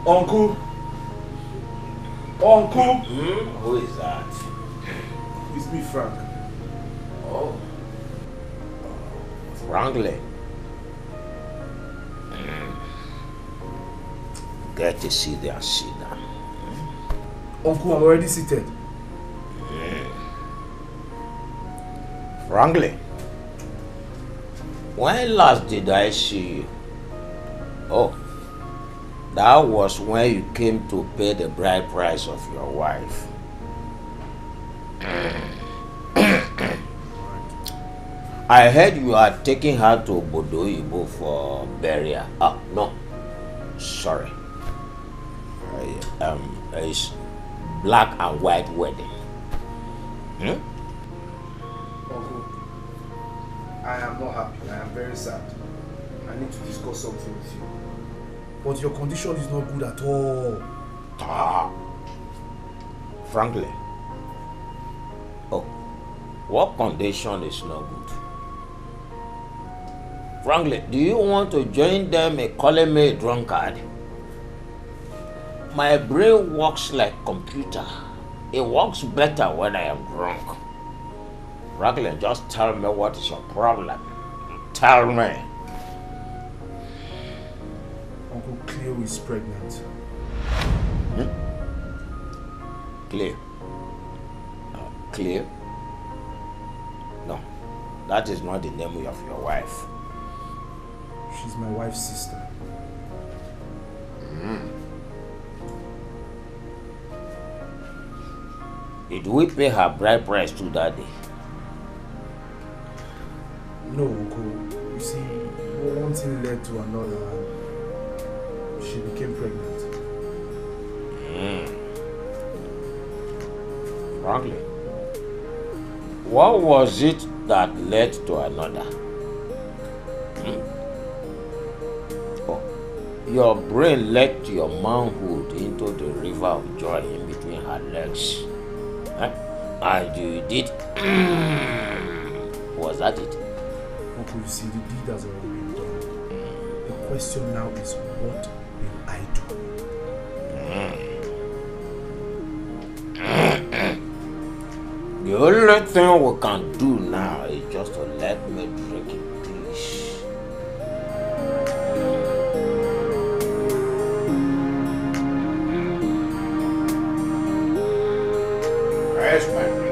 Uncle? Uncle? Who is that? It's me, Frank. Oh. Frankly. Get to see their seat down. Uncle, I'm already seated. Frankly, when last did I see you? Oh, that was when you came to pay the bride price of your wife. I heard you are taking her to Bodo for burial. No, sorry. It's black and white wedding. Uncle, I am not happy. I am very sad. I need to discuss something with you. But your condition is not good at all. Frankly. Oh, what condition is not good? Frankly, do you want to join them in calling me a drunkard? My brain works like a computer. It works better when I am drunk. Frankly, just tell me what is your problem. Tell me. Uncle, Cleo is pregnant. Cleo? Cleo? No, that is not the name of your wife. She's my wife's sister. Did we pay her bride price too that day? No, Uncle. You see, one thing led to another and she became pregnant. Frankly, what was it that led to another? Oh, your brain let your manhood into the river of joy in between her legs. And you did. Was that it? Uncle, you see, the deed has already been done. The question now is, what will I do? The only thing we can do now is just to let me drink in peace. Where's my drink?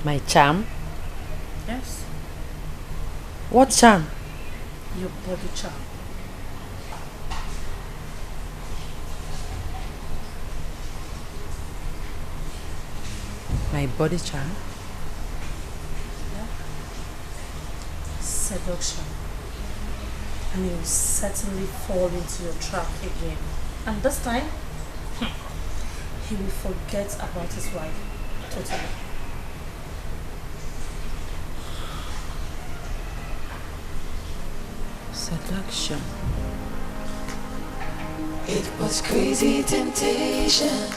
My charm? Yes. What charm? Your body charm. My body charm? Yeah. Seduction. And he will certainly fall into your trap again. And this time, he will forget about his wife totally. Seduction. It was crazy temptation,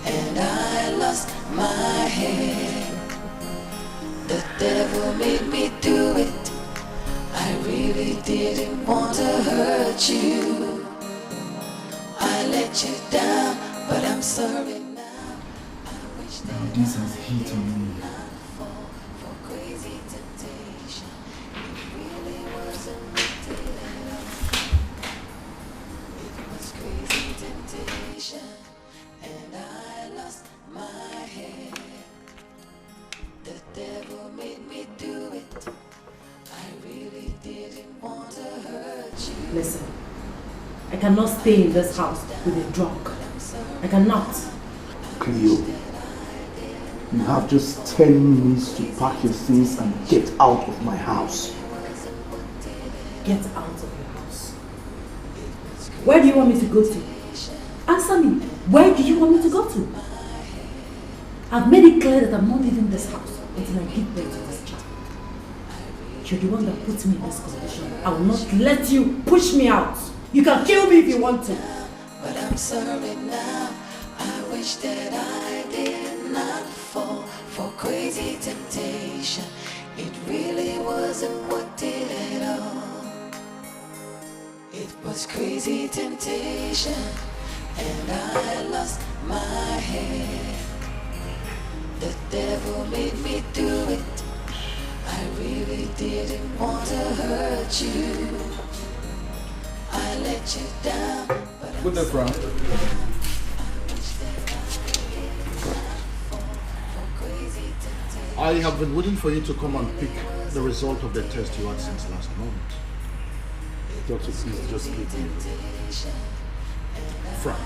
and I lost my head. The devil made me do it. I really didn't want to hurt you. I let you down, but I'm sorry now. I wish now this has hit on me. And I lost my head. The devil made me do it. I really didn't want to hurt you. Listen, I cannot stay in this house with a drunk. I cannot. Cleo, you have just 10 minutes to pack your things and get out of my house. Get out of your house. Where do you want me to go to? Answer me. Where do you want me to go to? I've made it clear that I'm not leaving this house until I give birth to this child. You're the one that put me in this condition. I will not let you push me out. You can kill me if you want to. But I'm sorry now. I wish that I did not fall for crazy temptation. It really wasn't worth it at all. It was crazy temptation, and I lost my head. The devil made me do it. I really didn't want to hurt you. I let you down, but Put that front. I have been waiting for you to come and pick the result of the test you had since last month. Doctor, please just give me. Frank,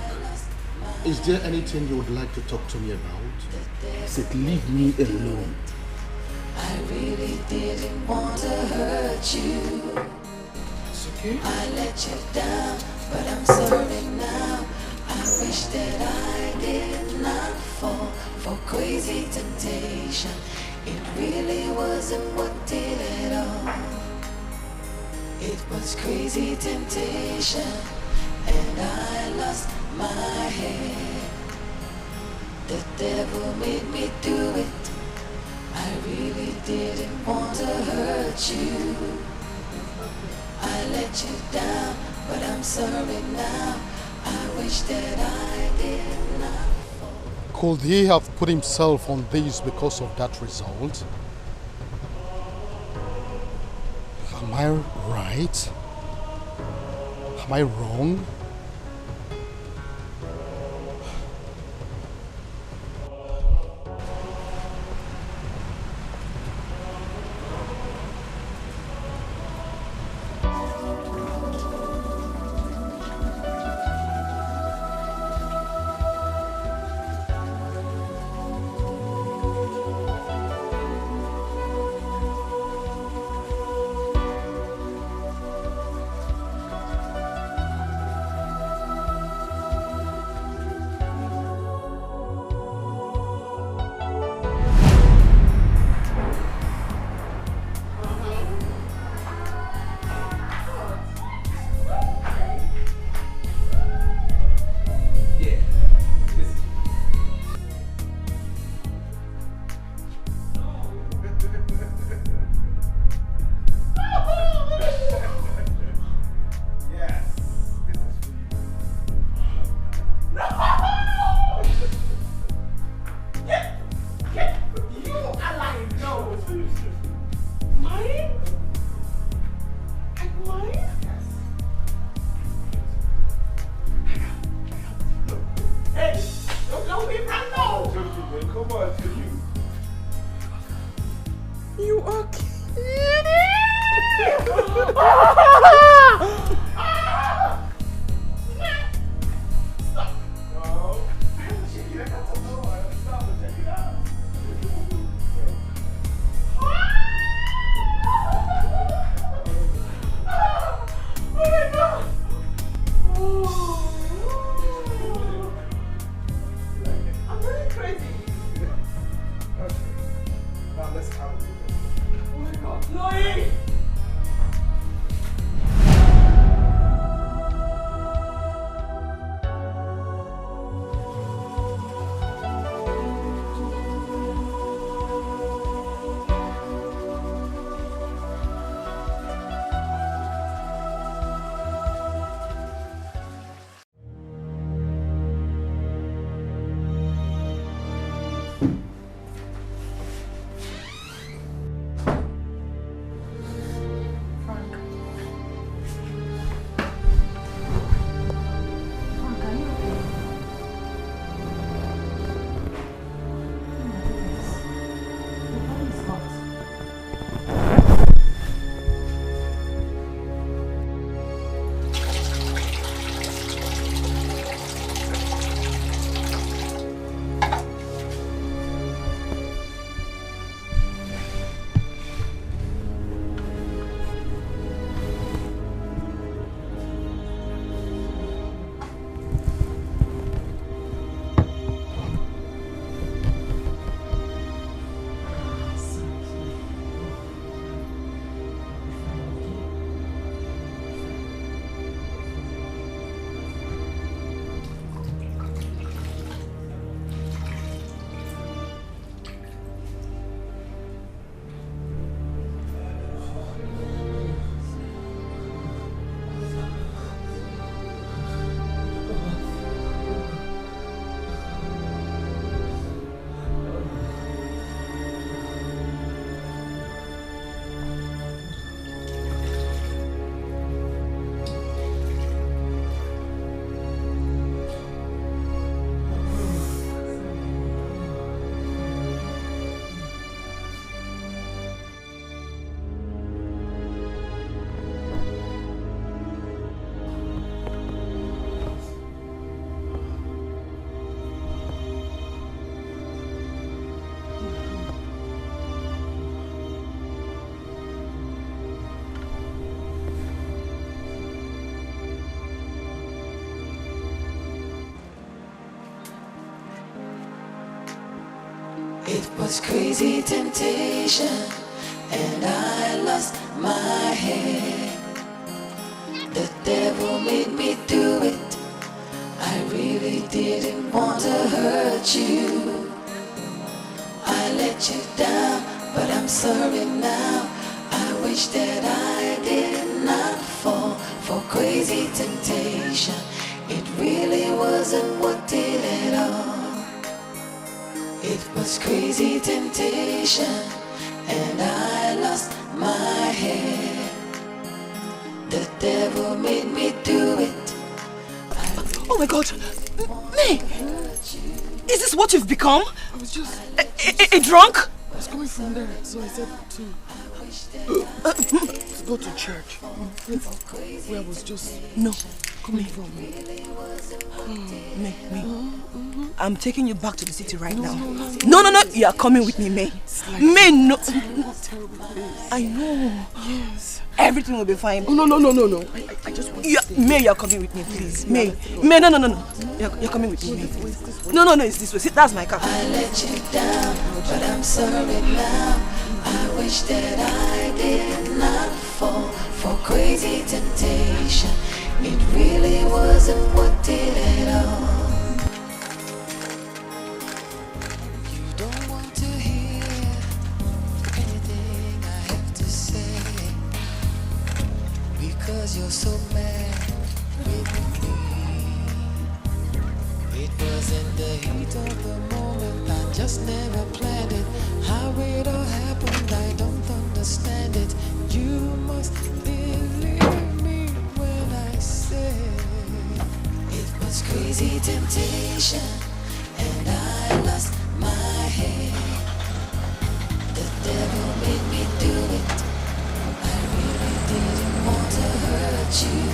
is there anything you would like to talk to me about? I said, leave me alone. I really didn't want to hurt you. It's okay. I let you down, but I'm sorry now. I wish that I did not fall for crazy temptation. It really wasn't worth it at all. It was crazy temptation, and I lost my head. The devil made me do it. I really didn't want to hurt you. I let you down, but I'm sorry now. I wish that I did not. Could he have put himself on this because of that result? Am I right? Am I wrong? It was crazy temptation, and I lost my head. The devil made me do it. I really didn't want to hurt you. I let you down, but I'm sorry now. I wish that I did not fall for crazy temptation. It really wasn't worth it at all. It was crazy temptation, and I lost my head. The devil made me do it. Oh my God! May! Is this what you've become? I was just... A drunk? I was coming from there, so I said to go to church. Where I was just... No. coming from. May. I'm taking you back to the city right now. No. You are coming with me, May. May, no. I know. Yes. Everything will be fine. Oh, no. I just want to stay. May, you're coming with me, please. May, no. You're coming with me, May. No, it's this way. See, that's my car. I let you down, but I'm sorry now. I wish that I did not fall for crazy temptation. It really wasn't worth it at all. You don't want to hear anything I have to say, because you're so mad with me. It was in the heat of the moment, I just never planned it. How it all happened, I don't understand it. You must believe me when I say it was crazy temptation, and I lost my head. The devil made me do it. I really didn't want to hurt you.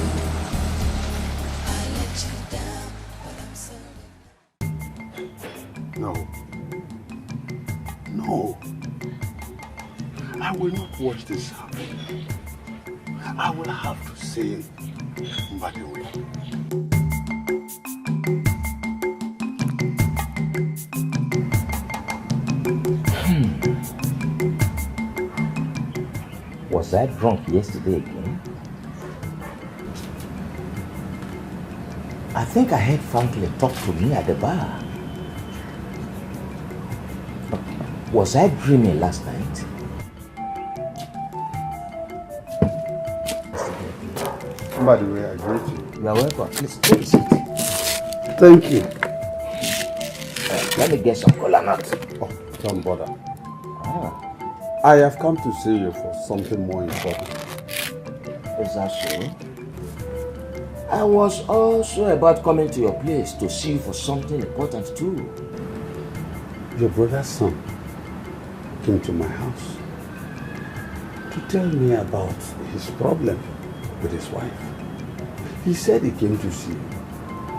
I let you down, but I'm sorry. No. I will not watch this happen. I will have to say, by the way. Was I drunk yesterday again? I think I heard Franklin talk to me at the bar. Was I dreaming last night? By the way, I greet you. You are welcome. Please take a seat. Thank you. Let me get some cola nuts. Oh, don't bother. Ah, I have come to see you for something more important. is that so? I was also about coming to your place to see you for something important too. Your brother's son came to my house to tell me about his problem with his wife. He said he came to see you,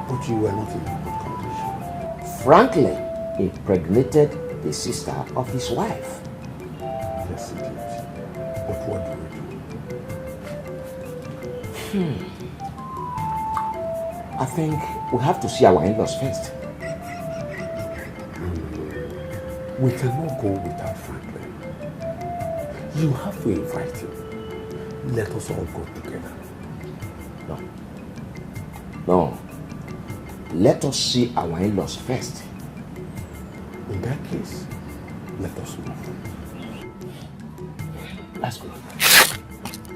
but you were not in a good condition. Franklin impregnated the sister of his wife. Yes, he did. But what do we do? I think we have to see our in-laws first. We cannot go without Franklin. You have to invite him. Let us all go together. No. Let us see our in-laws first. In that case, let us move. Let's go.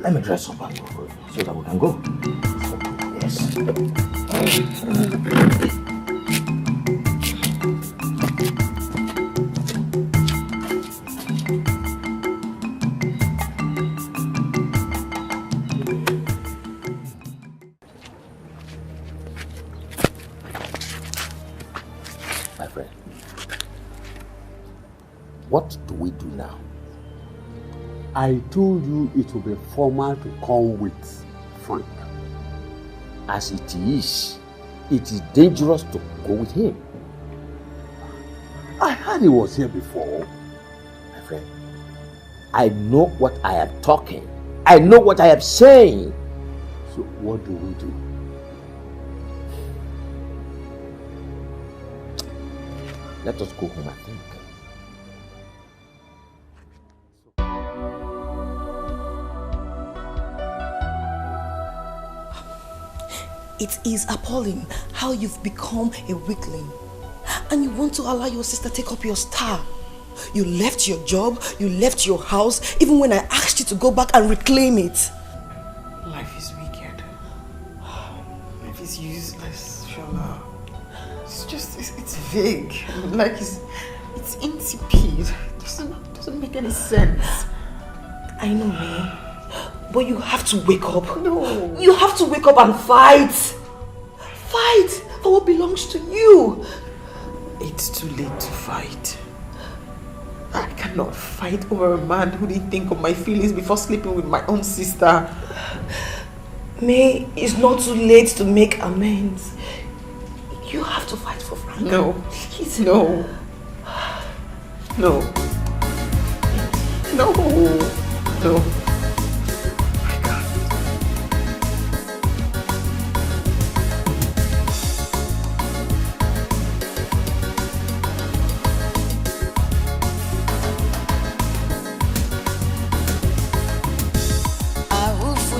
Let me dress up and go so that we can go. Yes. My friend, what do we do now? I told you it will be formal to come with Frank. As it is dangerous to go with him. I heard he was here before. My friend, I know what I am talking. I know what I am saying. So what do we do? Let us go home, I think. It is appalling how you've become a weakling. And you want to allow your sister take up your star. You left your job, you left your house, even when I asked you to go back and reclaim it. Life is wicked. Life is useless, Shola. It's vague. Like it's insipid. Doesn't make any sense. I know, man. But you have to wake up. No. You have to wake up and fight. Fight for what belongs to you. It's too late to fight. I cannot fight over a man who didn't think of my feelings before sleeping with my own sister. May, it's not too late to make amends. You have to fight for Frank. No, please, no. No. No. No. I can't.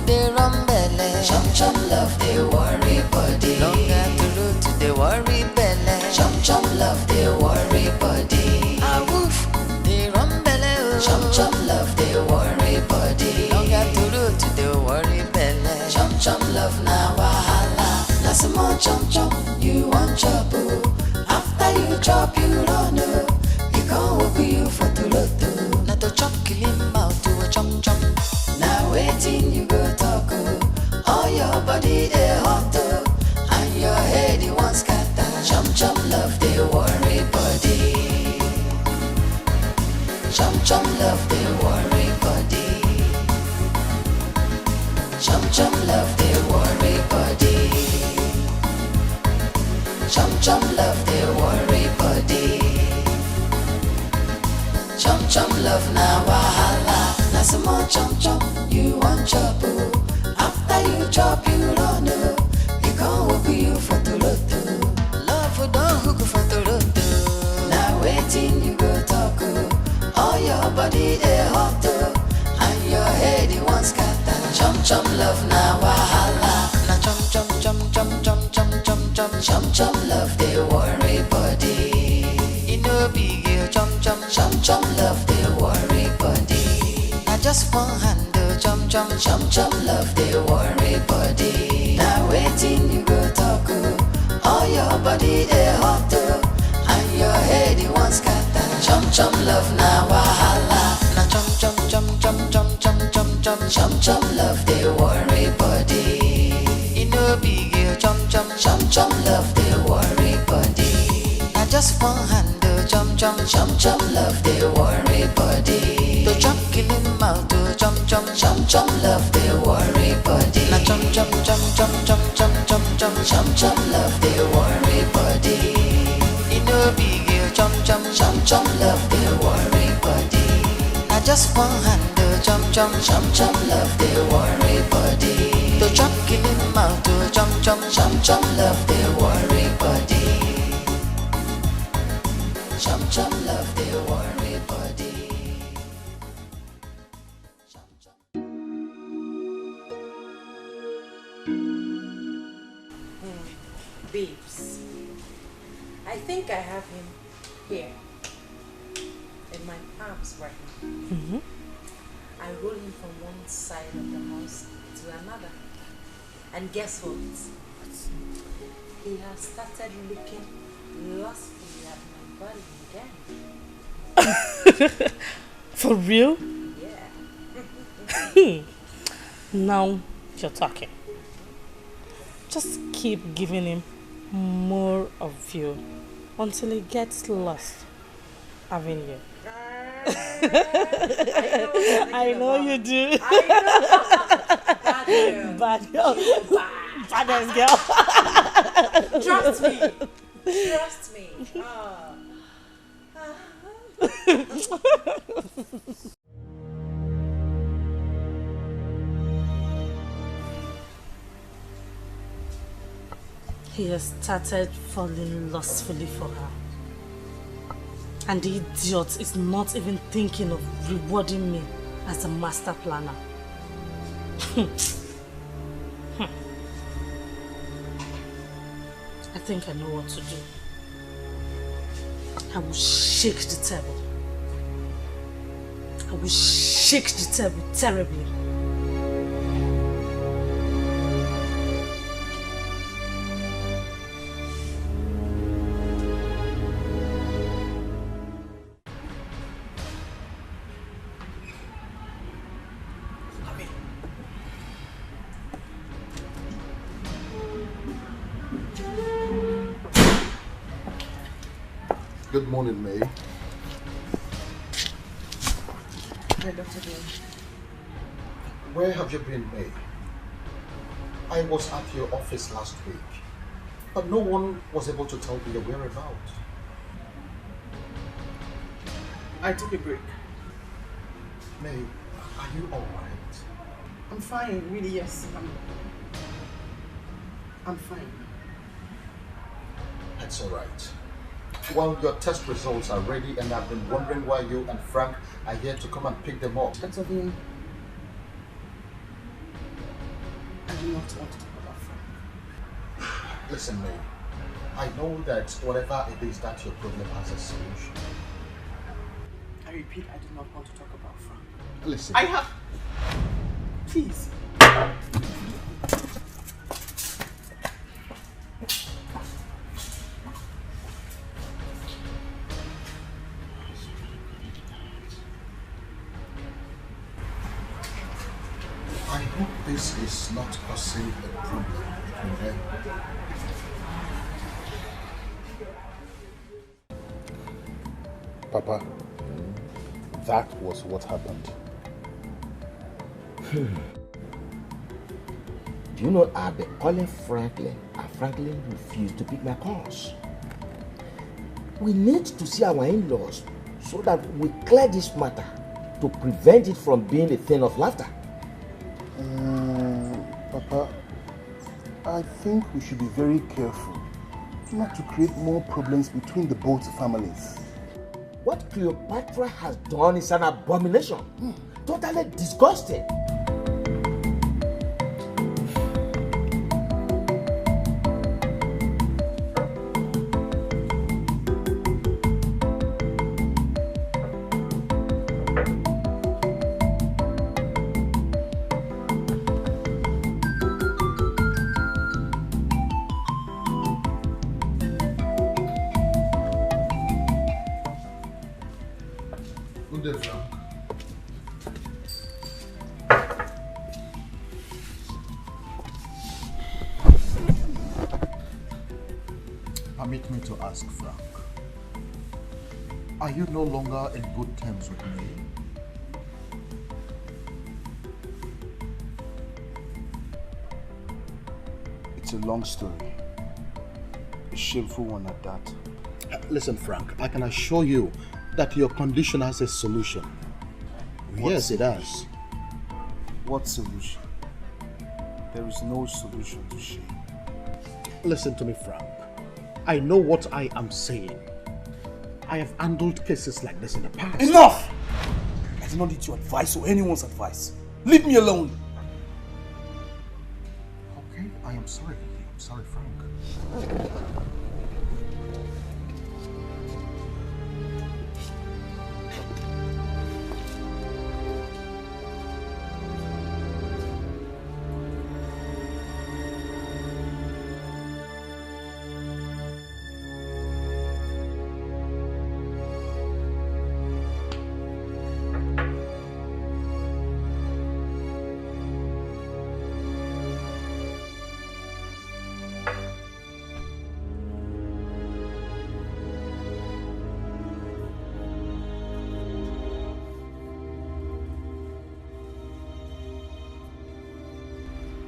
They run belly. Chum love they worry body. Longer to root to they worry belly. Chum love they worry body. A woof they run belly. Chum love they worry body. Longer to root to they worry belly. Chum love na wahala. Na some more chum you want chop. After you chop you run. You can't walk you for to lot. Na to chop kill him out to a chum. Now waiting you go talk. All your body they hot and your head you want scatter. Chum love they worry body. Chum love they worry body. Chum love they worry body. Chum love they worry body. Chum love na wahala. Na some more chum you want chop. After you chop you run. You can't walk you for to lot. Love don't hook for to lot. Now waiting you go talk. All your body they hot and your head you want scatter. Chum love na wahala. Na chum love they worry body. You know big chum love they worry body. I just one handle chum love they worry body. Now waiting you go talk. All your body they hot and your head you want scatter. Chum love na wahala. Na chum love they worry body. You know big chum love they worry body. I just one handle chum love they worry body. To chop kill him out to chum love they worry body. Na chum love they worry body. You know big chum love they worry body. I just one handle chum love they worry body. To chop kill him out to chum love they worry body. Chum love they worry body. Babes, I think I have him here in my arms right now. Mm-hmm. I roll him from one side of the house to another. And guess what? He has started looking lustfully at my body again. For real? Yeah. Now you're talking. Just keep giving him more of you until he gets lost having you. I know you do. Bad girl. Baddest girl. Trust me. Trust me. He has started falling lustfully for her. And the idiot is not even thinking of rewarding me as a master planner. I think I know what to do. I will shake the table. I will shake the table terribly. Good morning, May. Hi, Dr. Dean. Where have you been, May? I was at your office last week, but no one was able to tell me your whereabouts. I took a break. May, are you alright? I'm fine, really, yes. I'm fine. That's alright. Well, your test results are ready and I've been wondering why you and Frank are here to come and pick them up. Dr. Dean, I do not want to talk about Frank. Listen, May, I know that whatever it is that your problem has a solution. I repeat, I do not want to talk about Frank. Listen. I have... Please. I hope this is not causing a problem between them. Papa, that was what happened. Do you know I've been calling Franklin and Franklin refused to pick my calls? We need to see our in-laws so that we clear this matter to prevent it from being a thing of laughter. Papa, I think we should be very careful not to create more problems between the both families. What Cleopatra has done is an abomination. Totally disgusting. Permit me to ask Frank, are you no longer in good terms with me? It's a long story. A shameful one at that. Listen, Frank, I can assure you that your condition has a solution. Yes, it has. What solution? There is no solution to shame. Listen to me, Frank. I know what I am saying. I have handled cases like this in the past. Enough! I do not need your advice or anyone's advice. Leave me alone. Okay, I am sorry. I'm sorry, Frank.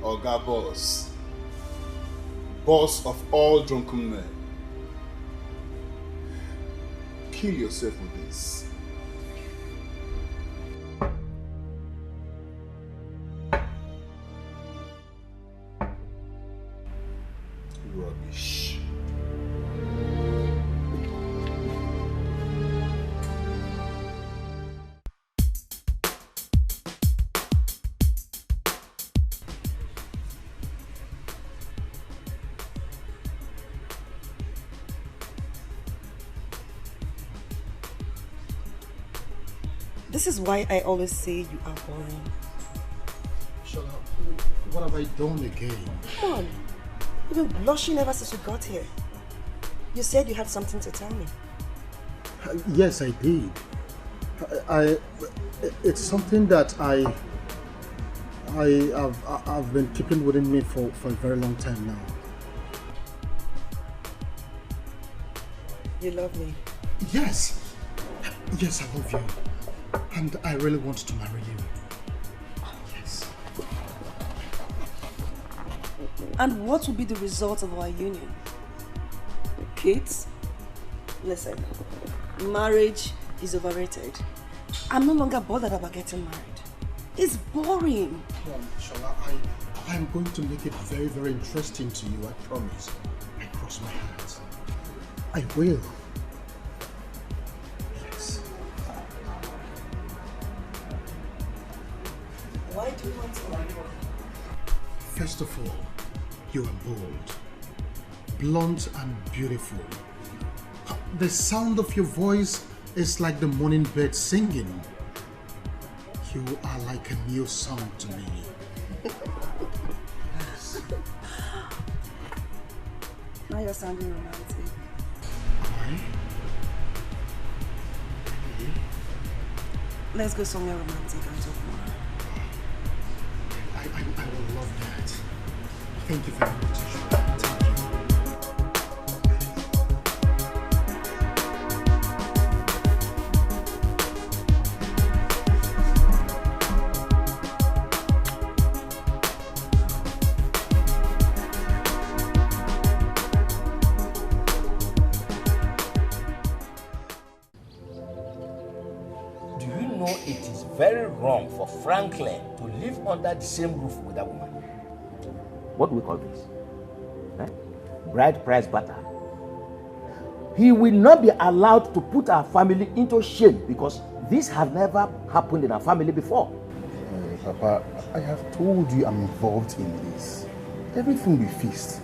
Oga Boss, boss of all drunken men, kill yourself with this. Rubbish. This is why I always say you are boring. Shola, what have I done again? Come on. You've been blushing ever since you got here. You said you had something to tell me. Yes, I did. It's something that I've been keeping within me for a very long time now. You love me? Yes. Yes, I love you. And I really want to marry you. Yes. And what will be the result of our union? Kids? Listen, marriage is overrated. I'm no longer bothered about getting married. It's boring. Come on, Shola, I'm going to make it very, very interesting to you, I promise. I cross my hands. I will. Yes. Why do you want to marry her? First of all, you are bold, blunt and beautiful. The sound of your voice is like the morning bird singing. You are like a new song to me. Yes. Now you're sounding romantic. Am Let's go somewhere romantic and talk more. I will love that. Thank you very much, Shola. Very wrong for Franklin to live under the same roof with that woman. What do we call this? Bride price barter. He will not be allowed to put our family into shame because this has never happened in our family before. Papa, I have told you I'm involved in this. Everything will be fixed.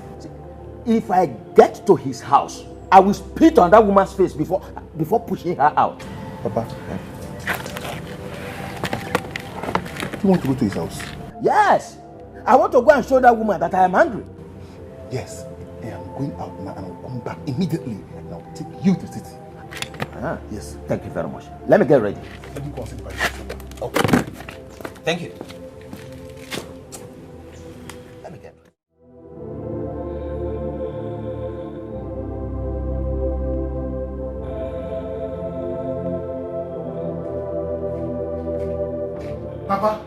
If I get to his house, I will spit on that woman's face before pushing her out. Papa, you want to go to his house? Yes. I want to go and show that woman that I am angry. Yes. And I'm going out now and I'll come back immediately and I'll take you to the city. Yes. Thank you very much. Let me get ready. Let me go and sit by you. Okay. Thank you. Let me get ready. Papa,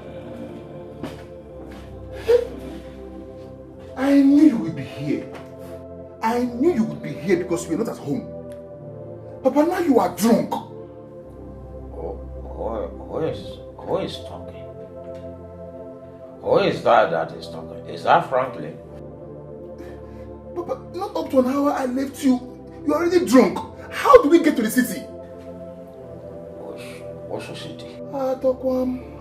I knew you would be here. I knew you would be here because we're not at home. Papa, now you are drunk. Who is talking? Who is that is talking? Is that Franklin? Papa, not up to an hour I left you. You're already drunk. How do we get to the city? What's your city? Tokwam.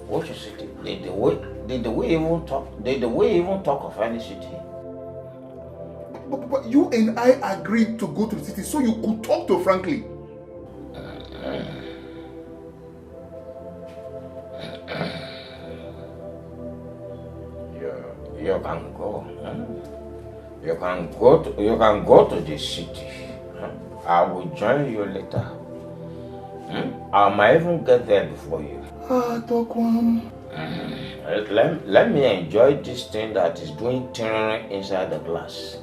What's your city? Did we even talk of any city? But you and I agreed to go to the city so you could talk to Franklin. You can go. You can go to the city. I will join you later. I might even get there before you. Tokwam. Let me enjoy this thing that is doing turn inside the glass.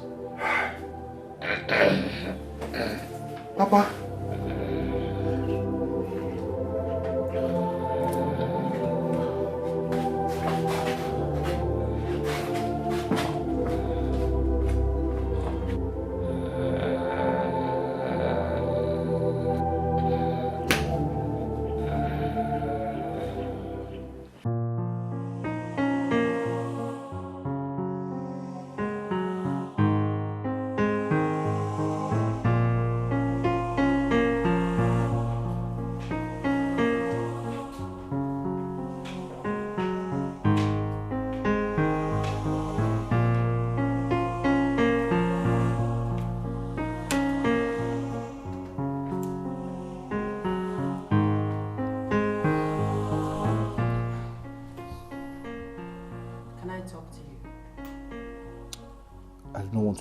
Papa.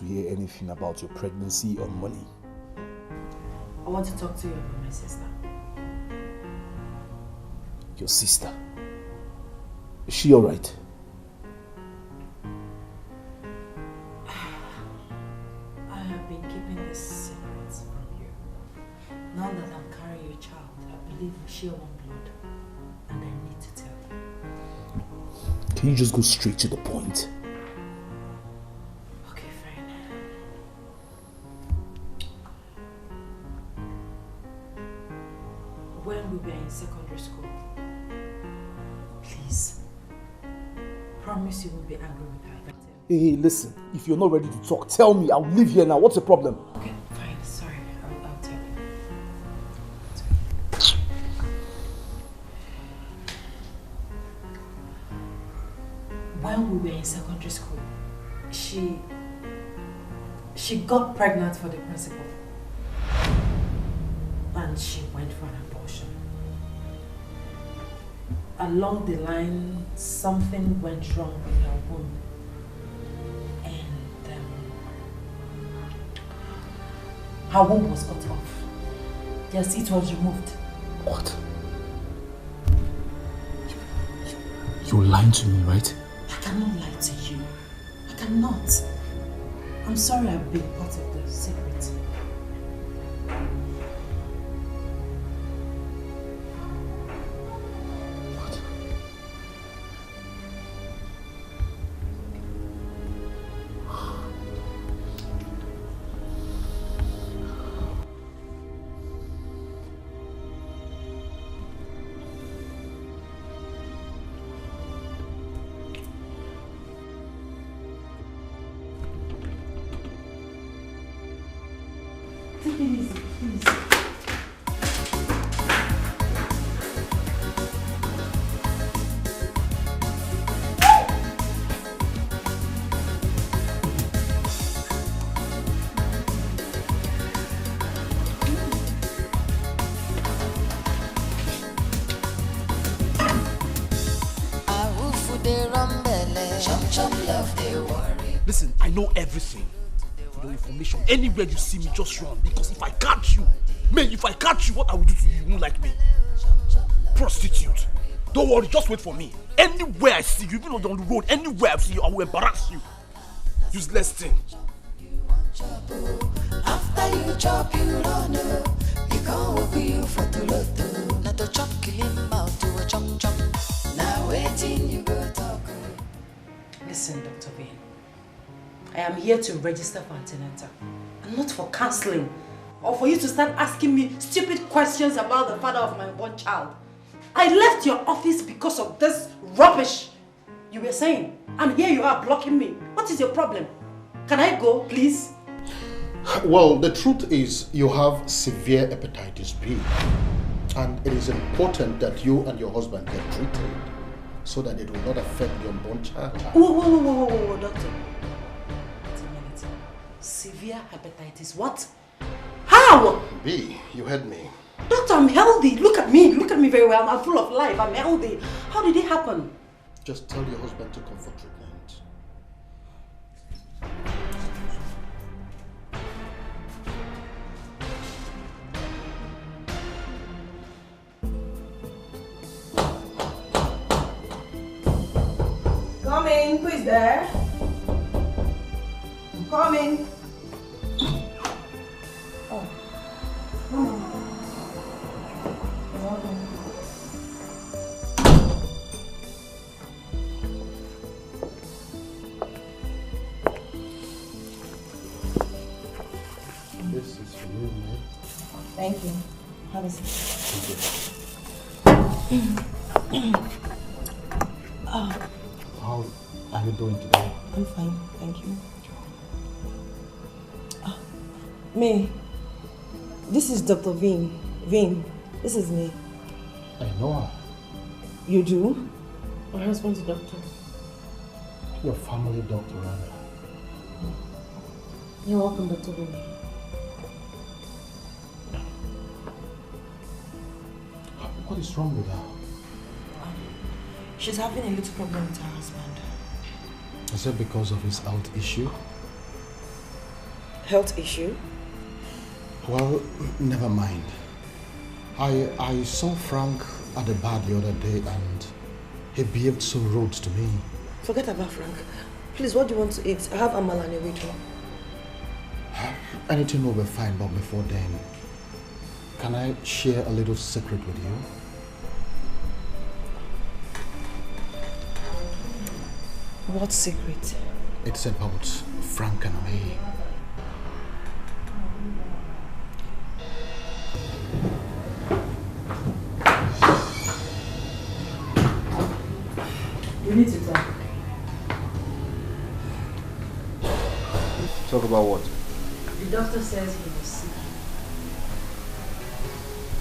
to hear anything about your pregnancy or money. I want to talk to you about my sister. Your sister? Is she alright? I have been keeping this secret from you. Now that I'm carrying your child, I believe we share one blood, and I need to tell you. Can you just go straight to the point? Okay, fine. When we were in secondary school, please, promise you won't be angry with her. Hey, listen, if you're not ready to talk, tell me. I'll leave here now. What's the problem? Okay, fine. Sorry. I'll tell you. When we were in secondary school, she got pregnant for the principal. And she went for an abortion. Along the line, something went wrong with her womb. And her womb was cut off. Yes, it was removed. What? You're lying to me, right? I cannot lie to you. I cannot. I'm sorry I've been part of the secret. Take it easy, please. Listen, I know everything. For your information, anywhere you see me, just run. Because if I catch you, what I will do to you, you won't like me. Prostitute. Don't worry, just wait for me. Anywhere I see you, even on the road, anywhere I see you, I will embarrass you. Useless thing. After you chop, you don't know. You can't walk you for to lot. Not to chop, kill him out to a chop chop. Now waiting, you go talk. Listen, Dr. Vane. I am here to register for antenatal, and not for counseling, or for you to start asking me stupid questions about the father of my born child. I left your office because of this rubbish you were saying, and here you are blocking me. What is your problem? Can I go, please? Well, the truth is you have severe hepatitis B, and it is important that you and your husband get treated so that it will not affect your unborn child. Whoa, doctor. Severe hepatitis, what? How? B, you heard me. Doctor, I'm healthy. Look at me very well. I'm full of life. I'm healthy. How did it happen? Just tell your husband to come for treatment. Coming, who is there? I'm coming. Oh. This is for you, man. Thank you. Have a seat. How are you doing today? I'm fine, thank you. May, this is Dr. Vane. Vane, this is me. I know her. You do? My husband's a doctor. Your family doctor, Anna. You're welcome, Dr. Vane. What is wrong with her? She's having a little problem with her husband. Is it because of his health issue? health issue? Well, never mind. I saw Frank at the bar the other day and he behaved so rude to me. Forget about Frank. Please, what do you want to eat? I have amala and a wedo. Anything will be fine, but before then, can I share a little secret with you? What secret? It's about Frank and me. We need to talk. Talk about what? The doctor says he was sick.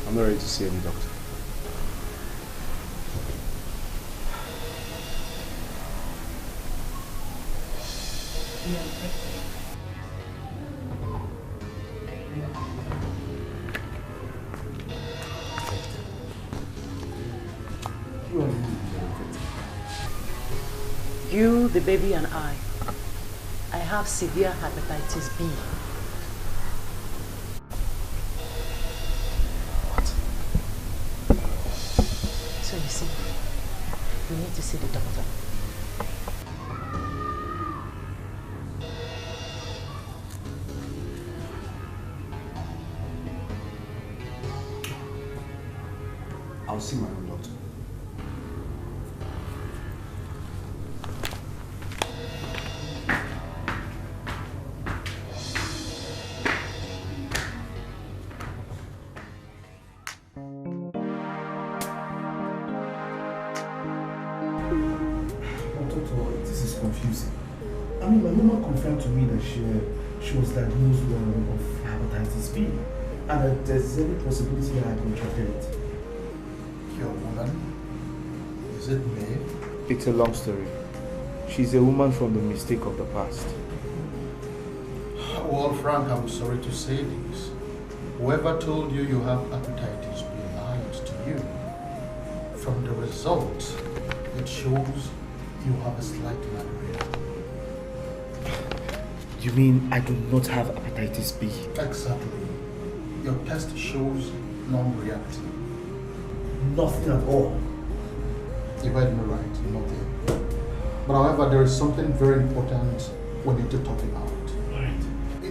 I'm not ready to see any doctor. You, the baby, and I have severe hepatitis B. What? So you see, we need to see the doctor. I'll see my own doctor. This is confusing. I mean, my mama confirmed to me that she was diagnosed of hepatitis B, and that there's every possibility that I contracted it. Your woman? Is it me? It's a long story. She's a woman from the mistake of the past. Well, Frank, I'm sorry to say this. Whoever told you you have hepatitis B lied to you. From the result, it shows you have a slight malaria. You mean I do not have hepatitis B? Exactly. Your test shows non-reactive. Nothing at all. You heard me right, nothing. But however, there is something very important we need to talk about. Right.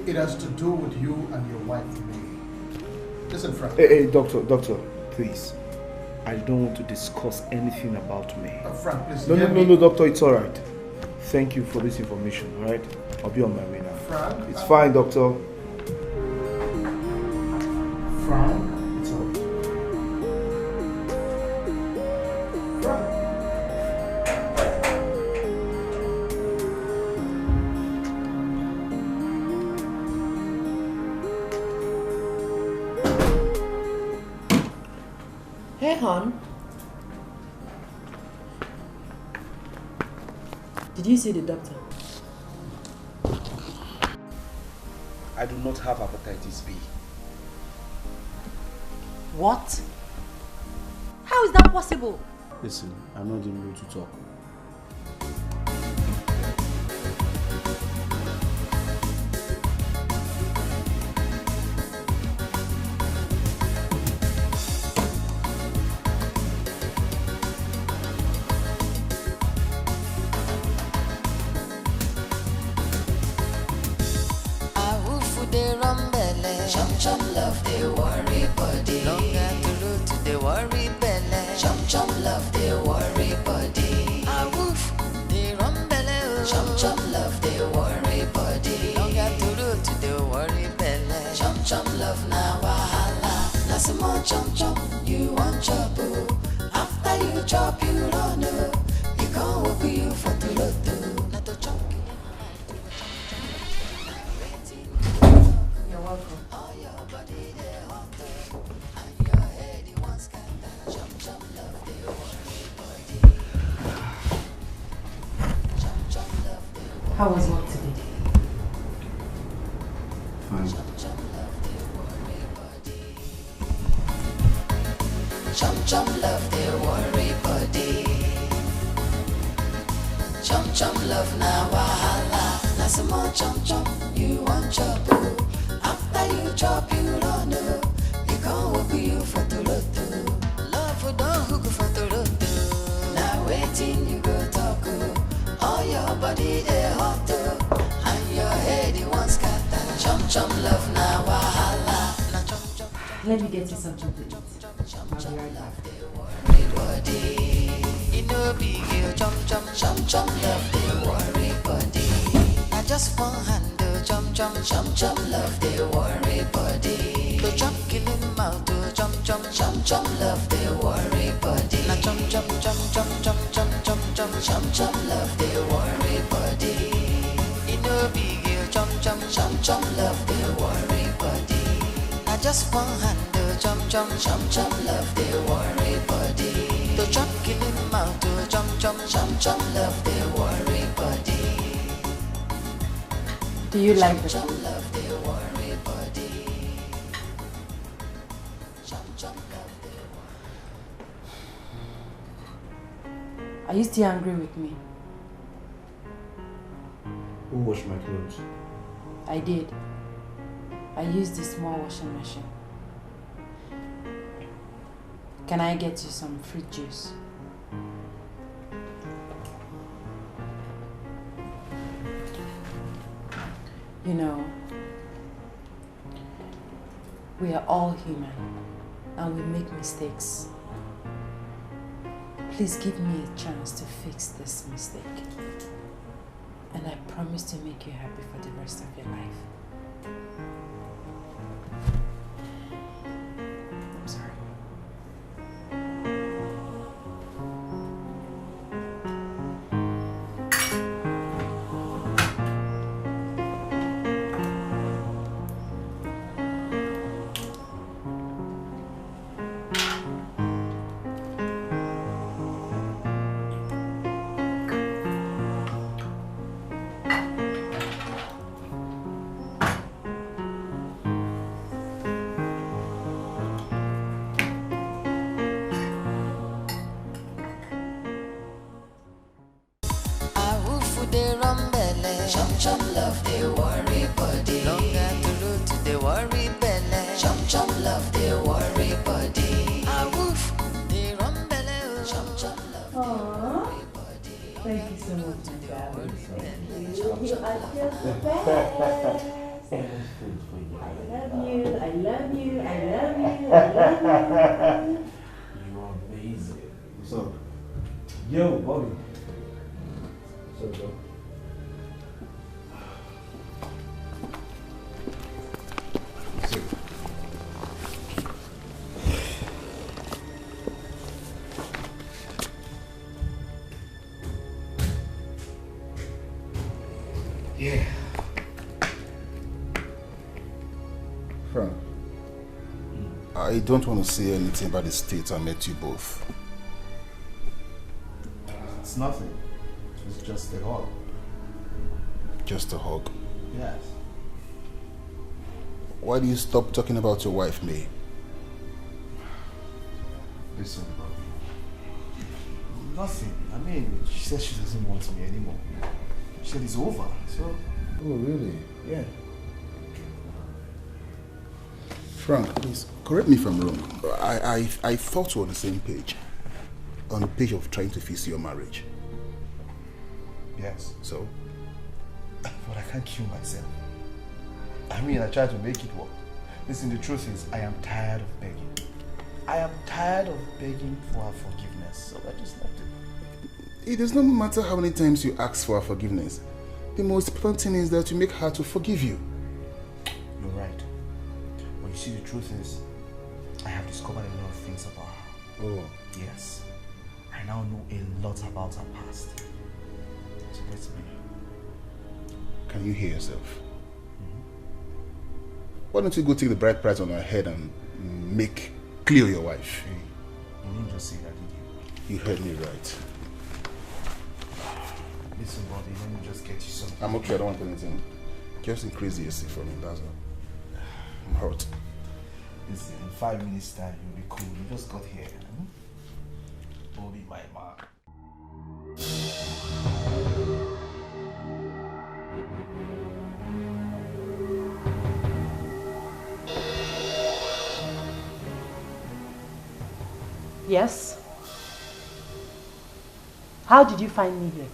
It has to do with you and your wife, May. Listen, Frank. Hey, doctor, please. I don't want to discuss anything about me. Frank, please. No, doctor, it's all right. Thank you for this information, all right? I'll be on my way now. Frank? It's fine, doctor. Frank? It's all right. Hey, hon. Did you see the doctor? I do not have hepatitis B. What? How is that possible? Listen, I'm not in the mood to talk. Chum love they worry body. Longer to root to the worry belly. Chum love they worry body. A woof they run belly. Chum love they worry body. Longer to root to the worry belly. Chum love na wahala. Na some more chum you want chop. After you chop you run. You can't walk you for the road. Not to chop. You're welcome. How was work today? Fine. Chum love they worry body. Chum love na wahala. Now some more chum chum, you want chop. After you chop, you don't know. You can't hook you for the lotto. Love for don't hook for the lotto. Now waiting you go talk. All your body a hot. And your head you want scatter. Chum chum love now wahala. Now chum chum. Let me get you some chocolate. I'll be right back. You know big girl, chum chum love the worry body. I just one handle, chum chum love the worry body. The chum killing mouth, chum love the worry body. Now chum love the worry body. You know big girl, chum love the worry body. I just one handle, chum love the worry body. The chum killing mouth, chum love the worry body. Do you like the chum love the worry body? Chum love the worry. Are you still angry with me? Who washed my clothes? I did. I used the small washing machine. Can I get you some fruit juice? You know, we are all human and we make mistakes. Please give me a chance to fix this mistake. And I promise to make you happy for the rest of your life. I'm sorry. Chum love the worry body. Longer to root to the worry belly. Chum love the worry body. A woof the rum belly. Chum love the worry body. Thank you so much, my darling. Thank you. You are just the best. I love you. I love you. I love you. I love you. You are amazing. What's up? Yo, Bobby. What's up, bro? Yeah. Frank, I don't want to say anything about the state I met you both. It's nothing. It's just a hug. Just a hug? Yes. Why do you stop talking about your wife, May? Listen, Bobby. Nothing. I mean, she said she doesn't want me anymore. She said it's over, so... Oh, really? Yeah. Frank, please, correct me if I'm wrong. I thought we were on the same page. On the page of trying to fix your marriage. Yes. So? But I can't kill myself. I mean, I tried to make it work. Listen, the truth is, I am tired of begging. I am tired of begging for her forgiveness, so I just left it. It does not matter how many times you ask for her forgiveness. The most important thing is that you make her to forgive you. You're right. But you see, the truth is, I have discovered a lot of things about her. Oh. Yes. I now know a lot about her past. So that's me. Can you hear yourself? Why don't you go take the bride price on her head and make clear your wife? Hey, you didn't just say that, did you? You heard me right. Listen, Bobby, let me just get you something. I'm okay, I don't want anything. Just increase the AC for me, that's all. I'm hurt. Listen, in 5 minutes time, you'll be cool. You just got here. Bobby, my man. Yes? How did you find me here?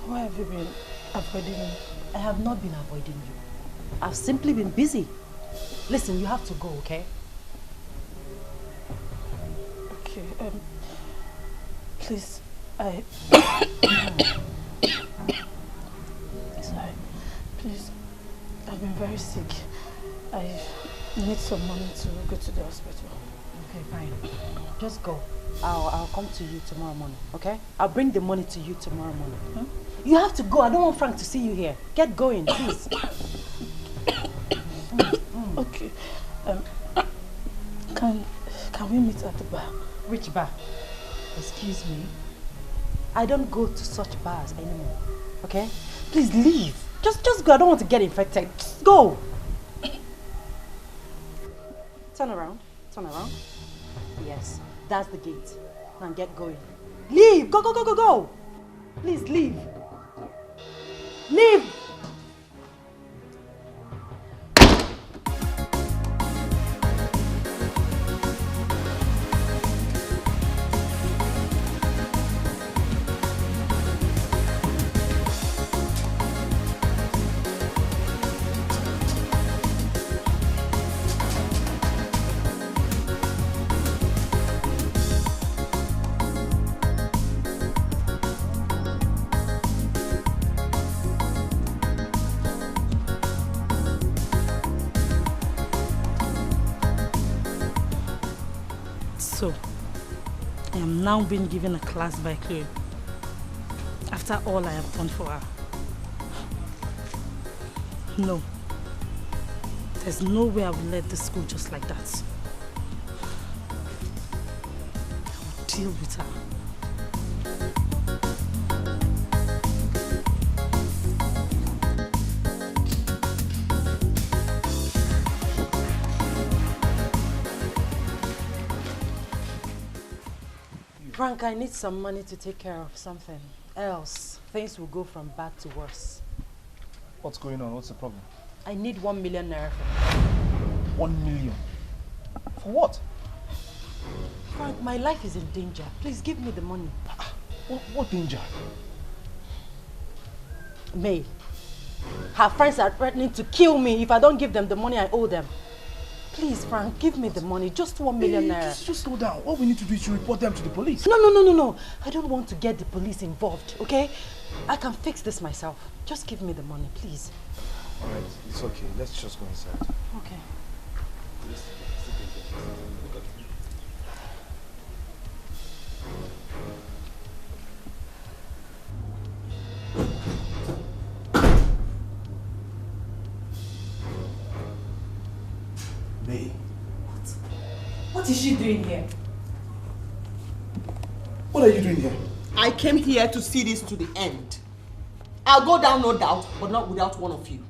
Why have you been avoiding me? I have not been avoiding you. I've simply been busy. Listen, you have to go, okay? Okay, please, sorry. Please, I've been very sick. I need some money to go to the hospital. Okay, fine. Just go. I'll come to you tomorrow morning, okay? I'll bring the money to you tomorrow morning. Huh? You have to go. I don't want Frank to see you here. Get going, please. Okay. Can we meet at the bar? Which bar? Excuse me? I don't go to such bars anymore, okay? Please leave. Just go. I don't want to get infected. Just go. Turn around. Turn around. Yes, that's the gate. Now get going. Leave. Go, go, go, go, go. Please leave. Leave. So, I am now being given a class by Chloe. After all I have done for her. No. There's no way I will let this go just like that. I will deal with her. Frank, I need some money to take care of something. Else, things will go from bad to worse. What's going on? What's the problem? I need 1 million naira for 1 million? For what? Frank, my life is in danger. Please give me the money. What danger? May. Her friends are threatening to kill me if I don't give them the money I owe them. Please, Frank, give me the money. Just 1 million naira. Just slow down. All we need to do is to report them to the police. No. I don't want to get the police involved, okay? I can fix this myself. Just give me the money, please. Alright, it's okay. Let's just go inside. Okay. May. What is she doing here? What are you doing here? I came here to see this to the end. I'll go down, no doubt, but not without one of you.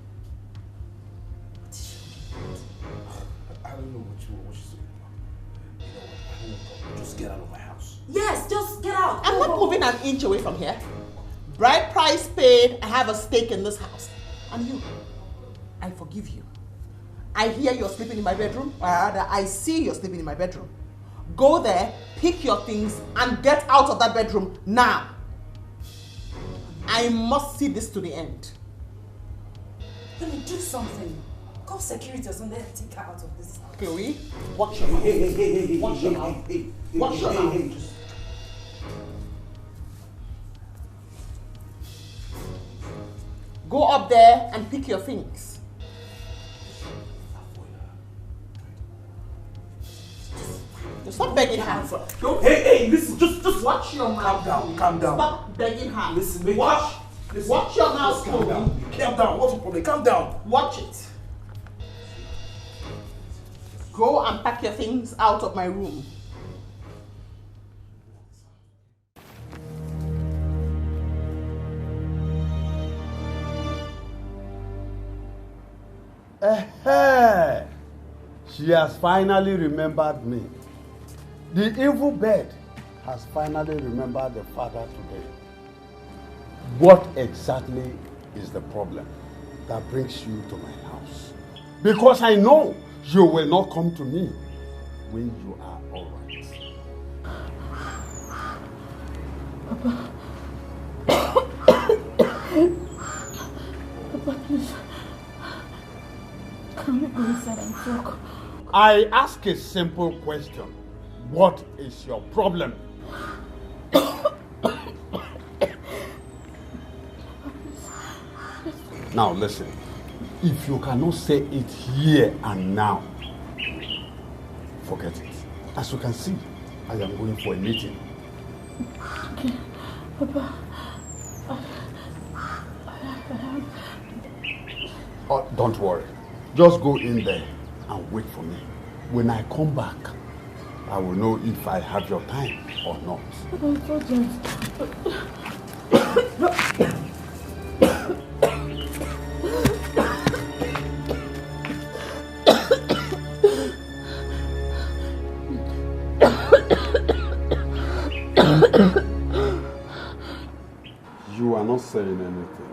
I don't know what she's doing. You know what? I don't know. Just get out of my house. Yes, just get out. I'm not moving an inch away from here. Bride price paid, I have a stake in this house. And you, I forgive you. I hear you're sleeping in my bedroom, or rather, I see you're sleeping in my bedroom. Go there, pick your things, and get out of that bedroom now. I must see this to the end. Let me do something. Call security or something and take her out of this house. Chloe, watch your mouth. Watch your mouth. Watch your mouth. Go up there and pick your things. Stop begging her. Hey, listen, just watch your mouth. Calm down. Stop begging her. Listen, wait. Watch your mouth, Calm down. Chloe. Calm down. What's the problem? Calm down. Watch it. Go and pack your things out of my room. She has finally remembered me. The evil bird has finally remembered the father today. what exactly is the problem that brings you to my house? Because I know you will not come to me when you are all right. Papa. Papa, please. Can we go inside and talk? I ask a simple question. What is your problem? Now listen, if you cannot say it here and now, forget it. As you can see, I am going for a meeting. Okay, Papa. Oh, don't worry. Just go in there and wait for me. When I come back, I will know if I have your time or not. You are not saying anything.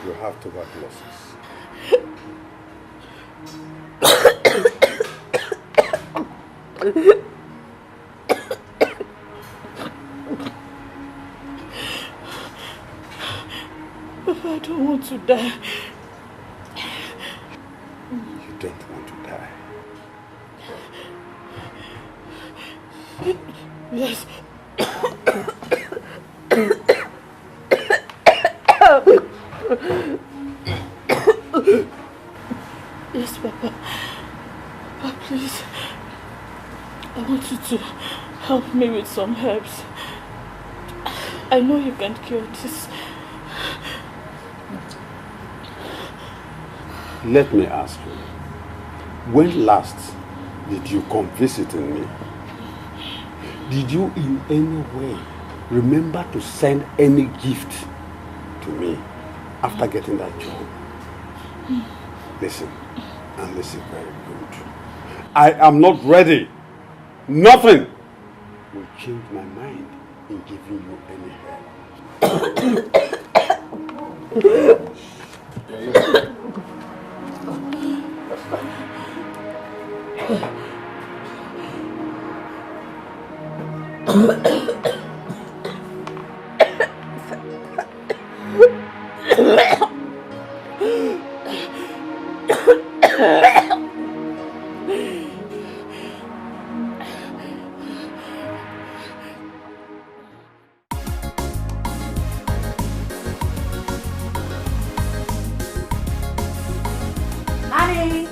You have tuberculosis. Papa, I don't want to die. You don't want to die? Yes. Yes, Papa. Papa, please. I want you to help me with some herbs. I know you can cure this. Let me ask you, when last did you come visiting me? Did you in any way remember to send any gift to me after getting that job? Listen, and listen very good. I am not ready. Nothing will change my mind in giving you any help. Honey,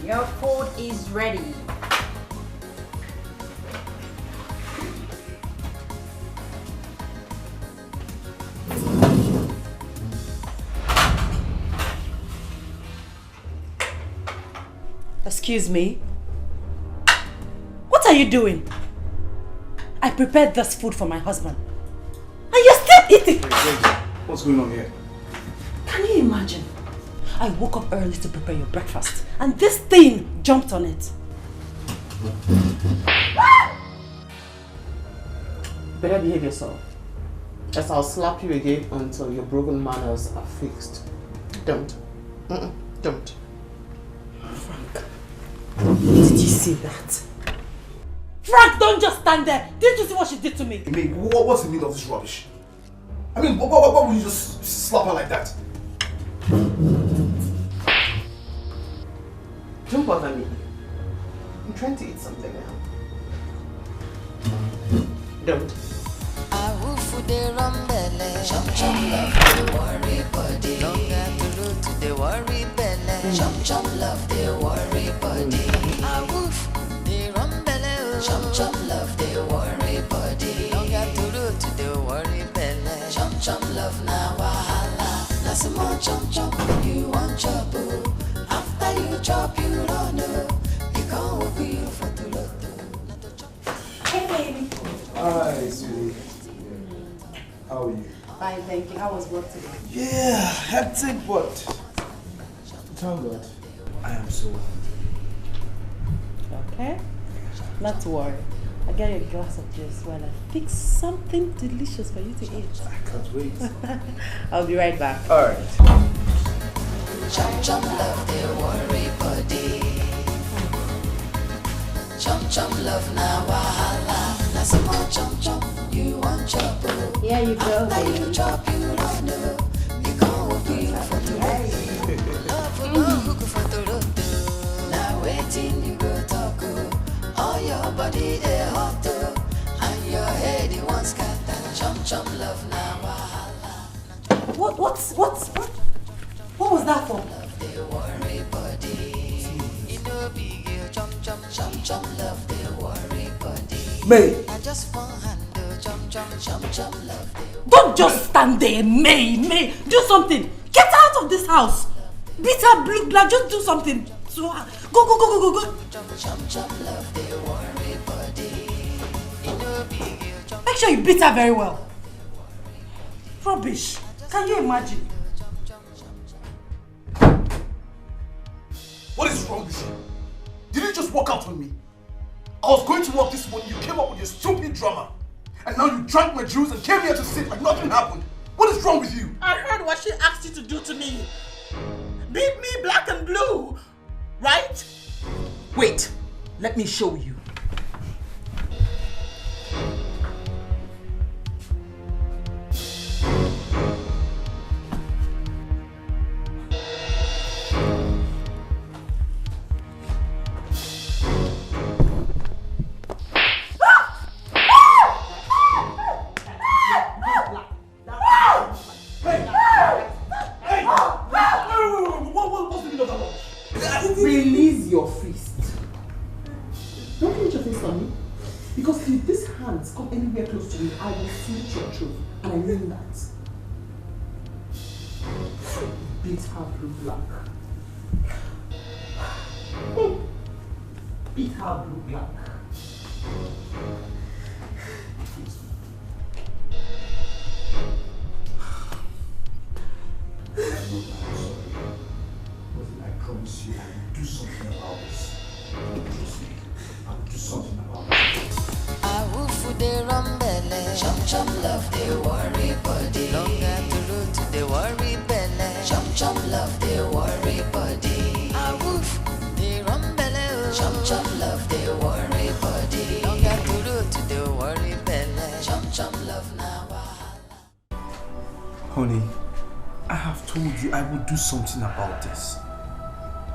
your food is ready. Excuse me? What are you doing? I prepared this food for my husband. And you're still eating! What's going on here? Can you imagine? I woke up early to prepare your breakfast and this thing jumped on it. Better behave yourself. Else I'll slap you again until your broken manners are fixed. Don't. Don't. Frank, did you see that? Frank, don't just stand there! Didn't you see what she did to me? I mean, what's the meaning of this rubbish? I mean, why would you just slap her like that? Don't bother me. I'm trying to eat something now. Don't. I will for the rumbele. Chum chum love the worry body. Long after to the worry belly. Chum chum love the worry body. I will the rumbele. Chum chum love the worry body. Long after to the worry belly. Chum chum love na wahala. Na some more chum chum you want chop. After you chop you don't know. thank you. How was work today? Yeah, hectic, but thank God. I am so Okay. Not to worry. I'll get you a glass of juice while I fix something delicious for you to eat. I can't wait. I'll be right back. Alright. Chum chum love their worry body. Chum chum love na wahala. Na some more chum chum you want chop. Here you go. Now you chop you don't know. You go for you for the love for no hook for the road. Now waiting you go talk. All your body they hot and your head you want scatter. Chum chum love na wahala. What was that for? Love they worry body. You know big chum chum love they worry body. May. I just want handle chum love they. Don't just stand there, May. Do something. Get out of this house. Beat her blue black. Just do something. So go. Chum love they worry body. You know big Make sure you beat her very well. Rubbish. Can you imagine? What is wrong with you? Did you just walk out on me? I was going to work this morning, you came up with your stupid drama. And now you drank my juice and came here to sit like nothing happened. What is wrong with you? I heard what she asked you to do to me. Beat me black and blue, right? Wait, let me show you. Release your fist. Don't put your fist on me. Because if these hands come anywhere close to me, I will slit your throat. And I mean that. Beat her blue black. Beat her blue black. I promise you I will do something about this. Trust me, I will do something about it. I will food they run belly. Chum love they worry body. Longer to road to the worry belly. Chum love they worry body. I will they run belly. Chum love they worry body. Longer to road to the worry belly. Chum love now. Honey, I have told you I will do something about this.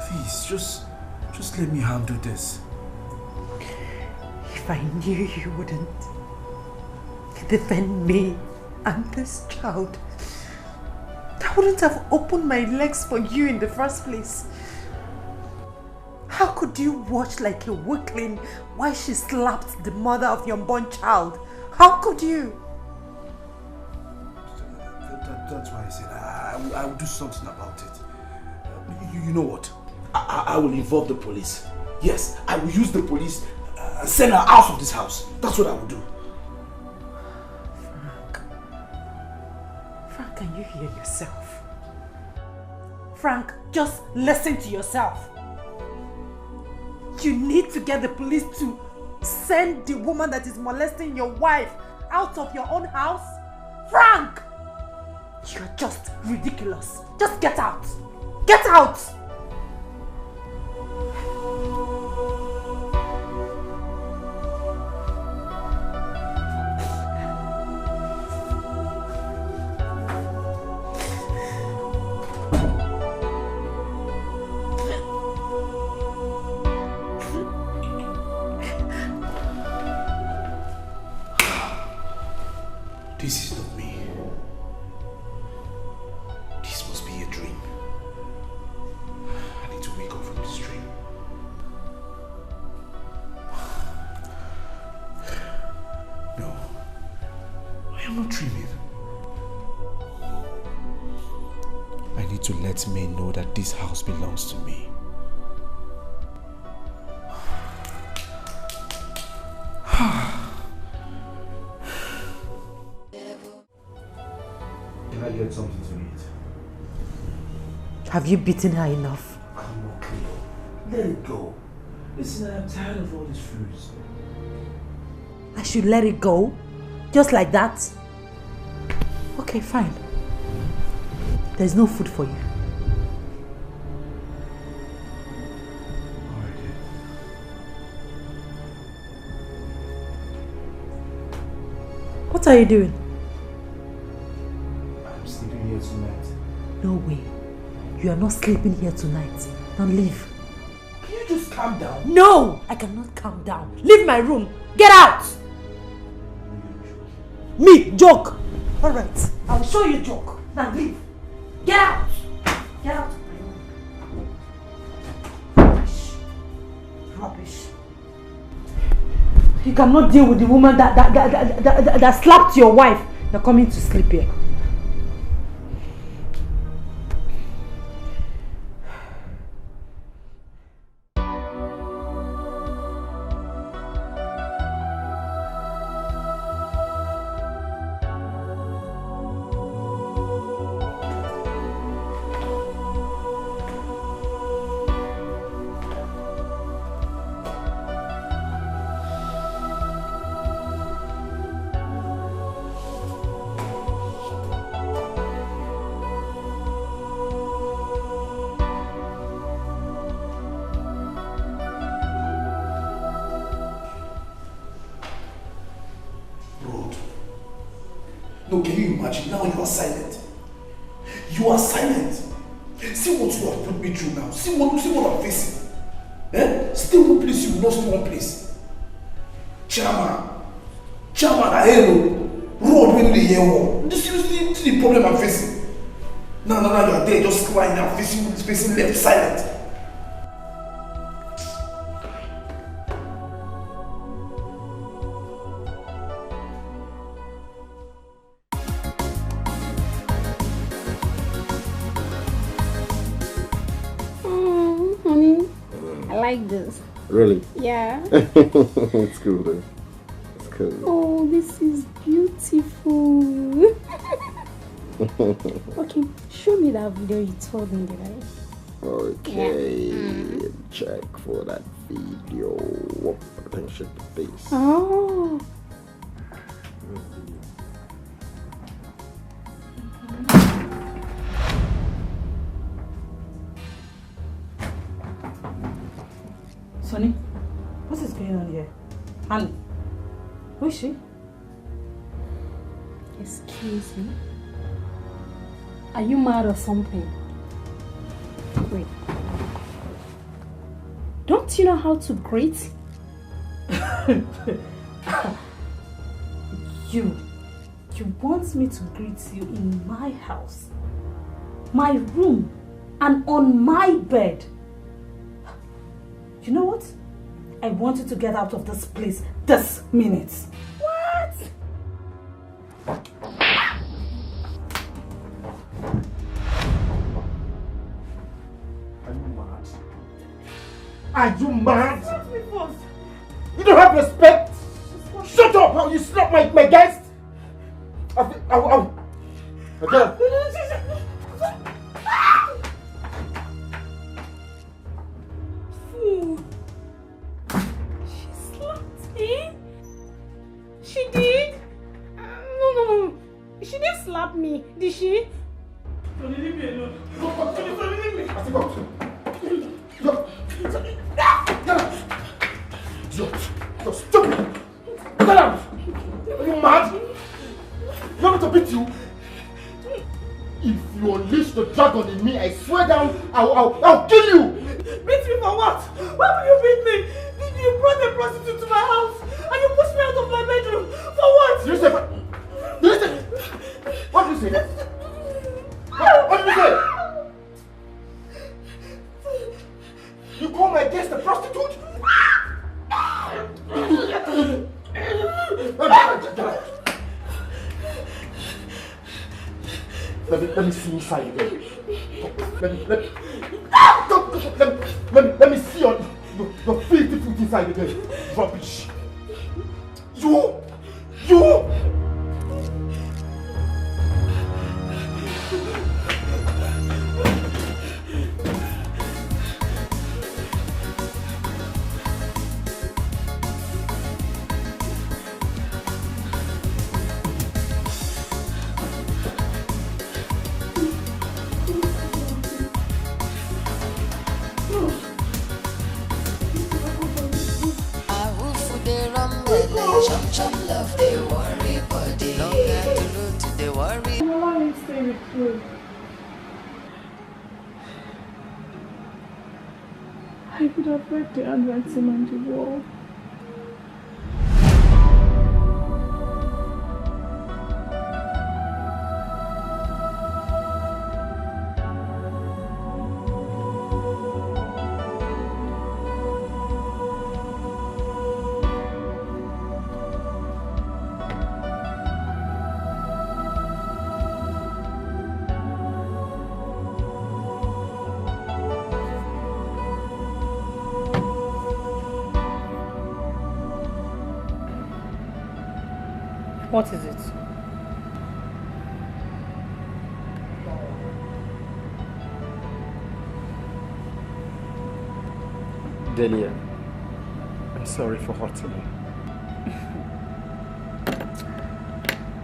Please, just let me handle this. If I knew you wouldn't defend me and this child, I wouldn't have opened my legs for you in the first place. How could you watch like a weakling while she slapped the mother of your unborn child? How could you? That's why I said I will do something about it. You know what? I will involve the police. Yes, I will use the police and send her out of this house. That's what I will do. Frank, can you hear yourself? Frank, just listen to yourself. You need to get the police to send the woman that is molesting your wife out of your own house. Frank! You're just ridiculous. Just get out. Get out! This is not me. This must be a dream. I need to wake up from this dream. No, I am not dreaming. I need to let May know that this house belongs to me. Have you beaten her enough? Come on, Cleo. Let it go. Listen, I'm tired of all these foods. I should let it go? Just like that? Okay, fine. There's no food for you. What are you doing? I'm sleeping here tonight. No way. You are not sleeping here tonight. Now leave. Can you just calm down? No! I cannot calm down. Leave my room. Get out! Me, joke. Alright, I'll show you joke. Now leave. Get out! Get out of my room. Rubbish. Rubbish. You cannot deal with the woman that slapped your wife. You're coming to sleep here. No, can you imagine? Now you are silent. You are silent. See what you have put me through now. See what I'm facing. Eh? Stay one place, you will not stay one place. Chairman, I hear you. Road when they hear war. This is the problem I'm facing. Now you are there just crying now, facing left, silent. Like this. Really? Yeah. It's cool though. It's cool. Oh, this is beautiful. Okay, show me that video you told me, right? Okay. Yeah. Check for that video. Attention, please. Oh. Sonny, what is going on here? Honey, who is she? Excuse me? Are you mad or something? Wait. Don't you know how to greet? You want me to greet you in my house, my room, and on my bed? You know what? I want you to get out of this place this minute. What? Are you mad? You don't have respect? Shut up! How you slap my guest? She slapped me? She did? No. She didn't slap me, did she? Don't leave me alone. Don't leave me. I think You're stupid! Get out! Are you mad? You want me to beat you? If you unleash the dragon in me, I swear down, I'll kill you! Beat me for what? Why will you beat me? You brought a prostitute to my house and you pushed me out of my bedroom. For what? Did you say? What did you say? What did you say? You call my guest a prostitute? Let me see inside again. Let me see your filthy foot inside again. Rubbish. You. Chum chum love they worry body. Long time to look to they worry. Mama needs to stay with you. I could have read the handwriting on the wall. What is it? Delia, I'm sorry for hurting you.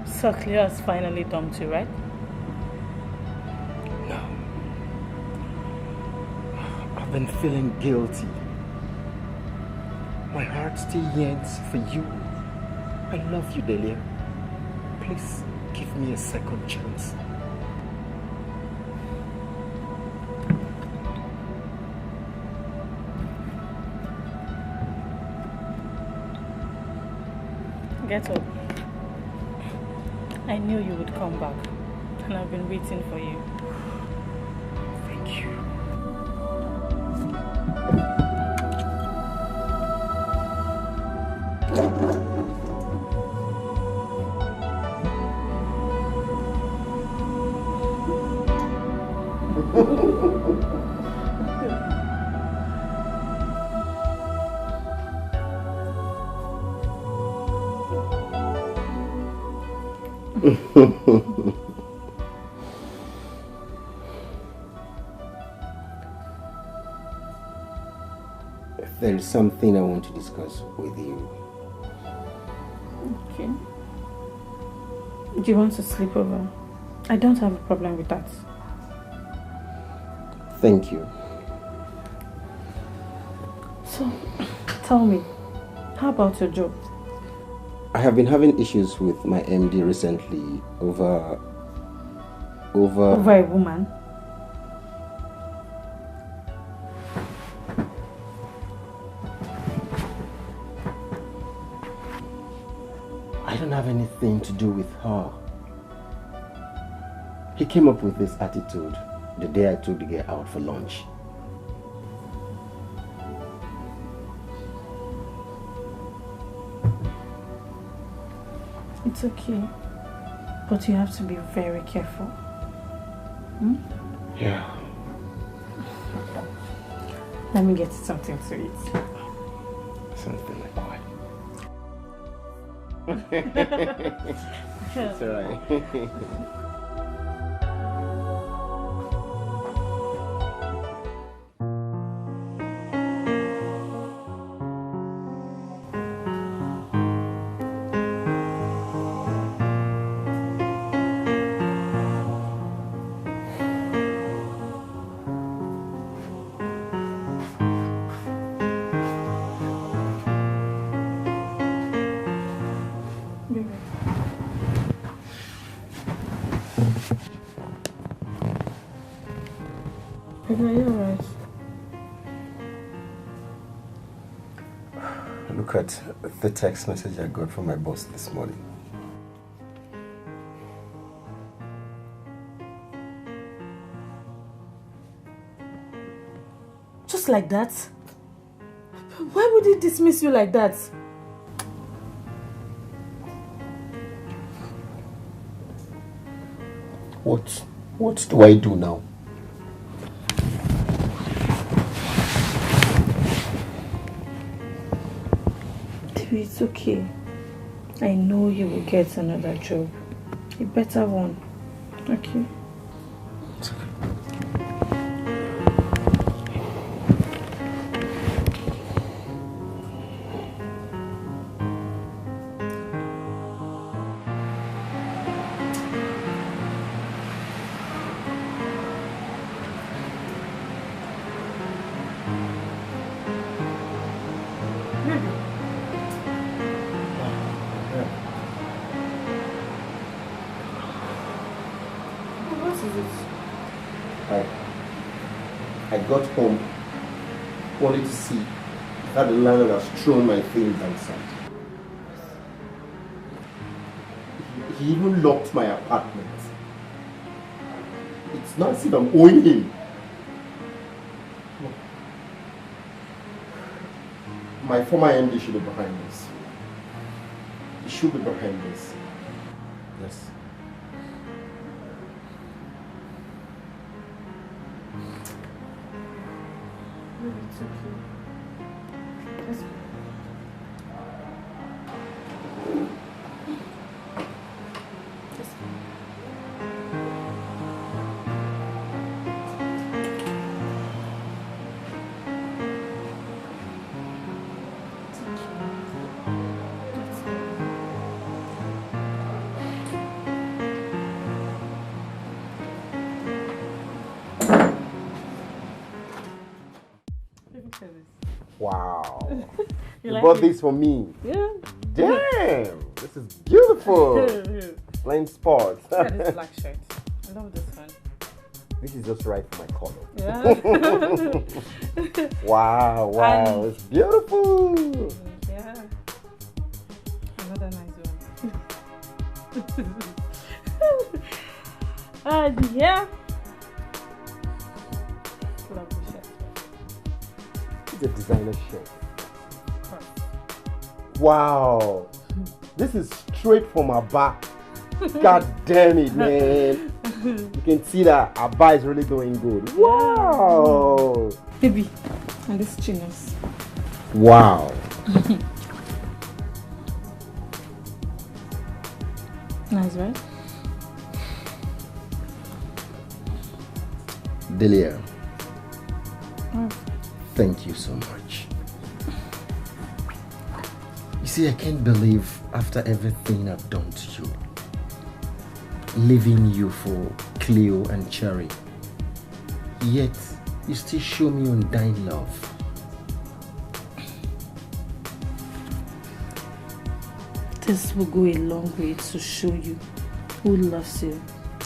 So Cleo has finally dumped you, right? No. I've been feeling guilty. My heart still yearns for you. I love you, Delia. Please give me a second chance. Get up. I knew you would come back, and I've been waiting for you. Thank you. There is something I want to discuss with you. Okay. Do you want to sleep over? I don't have a problem with that. Thank you. So, tell me, how about your job? I have been having issues with my MD recently over a woman? I don't have anything to do with her. He came up with this attitude the day I took the girl out for lunch. It's okay, but you have to be very careful. Hmm? Yeah. Let me get something to eat. Something like what? It's alright. Are you alright? Look at the text message I got from my boss this morning. Just like that? Why would he dismiss you like that? What do I do now? It's okay. I know you will get another job. A better one. Okay? It's okay. got home, wanted to see how the landlord has thrown my things outside. He even locked my apartment. It's not as if I'm owing him. My former MD should be behind this. He should be behind this. Yes. Maybe it's okay. Let's go. Wow. You You like bought it? this for me. Yeah. Damn. This is beautiful. Playing sports. Look at this black shirt. I love this one. This is just right for my color. Yeah. Wow, And- it's beautiful. Yeah. Another nice one. And yeah. Love the shirt. It's a designer shirt. Wow. This is straight from Abba. God damn it, man. You can see that Abba is really doing good. Wow. Baby, and this chinos. Wow. Nice, right? Delia, Mm. thank you so much. You see, I can't believe after everything I've done to you, leaving you for Cleo and Cherry, yet you still show me undying love. This will go a long way to show you who loves you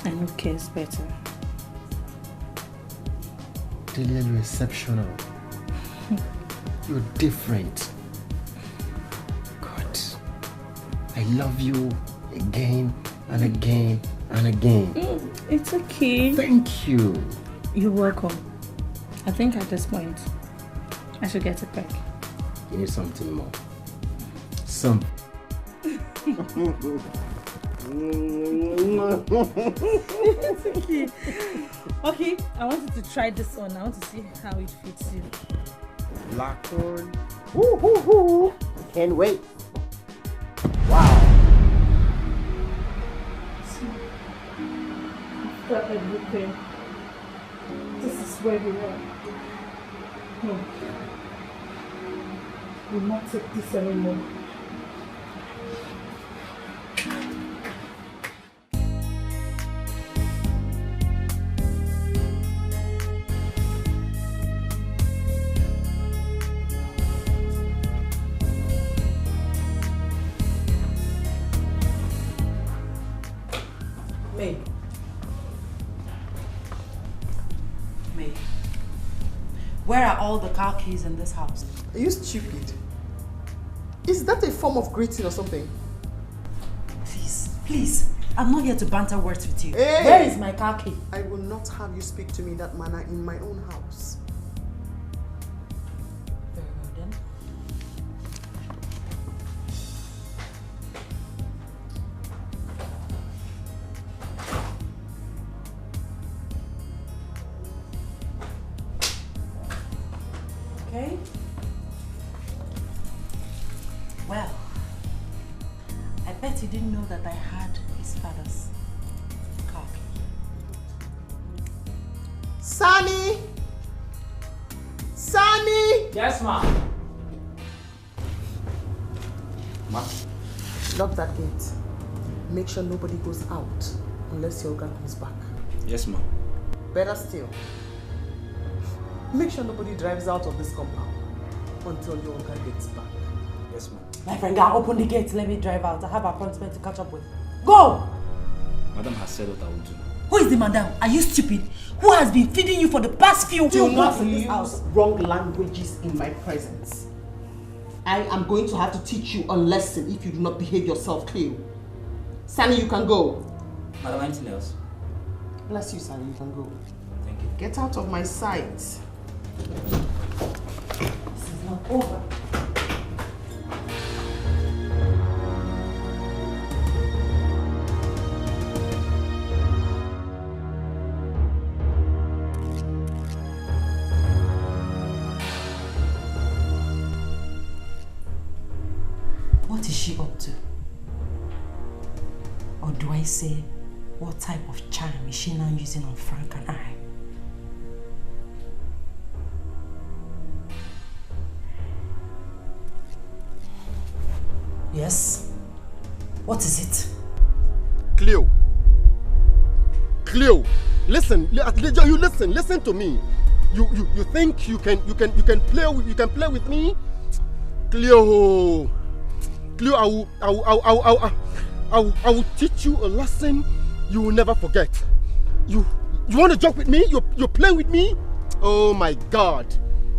and who cares better. Delia, you're exceptional. You're different. God, I love you again and again and again. It's okay. Thank you. You're welcome. I think at this point, I should get it back. You need something more. Some. It's okay. Okay, I wanted to try this on. I want to see how it fits you. Black one. Woo hoo hoo. Can't wait. Wow. After everything, this is where we are. No. We'll not take this anymore. May. May. Where are all the car keys in this house? Are you stupid? Is that a form of greeting or something? Please, please. I'm not here to banter words with you. Hey! Where is my car key? I will not have you speak to me that manner in my own house. Very well then. Okay. Well, I bet he didn't know that I had his father's car key. Sunny! Sunny! Yes, ma. Ma? Lock that gate. Make sure nobody goes out unless your girl comes back. Yes, ma. Better still, make sure nobody drives out of this compound until your girl gets back. Yes, ma. My friend, open the gate. Let me drive out. I have an appointment to catch up with. Go! Madam has said what I will do. Who is the madam? Are you stupid? Who has been feeding you for the past few Do months not in this use house? wrong languages in my presence. I am going to have to teach you a lesson if you do not behave yourself, Cleo. Sunny, you can go. Madam, anything else? Bless you, Sunny, you can go. Thank you. Get out of my sight. This is not over. What is she up to? Or do I say, what type of charm is she now using on Frank and I? Yes? What is it? Cleo, listen, you listen to me. You think you can play with me? Cleo, I will teach you a lesson you will never forget. You want to joke with me? You're playing with me? Oh my God!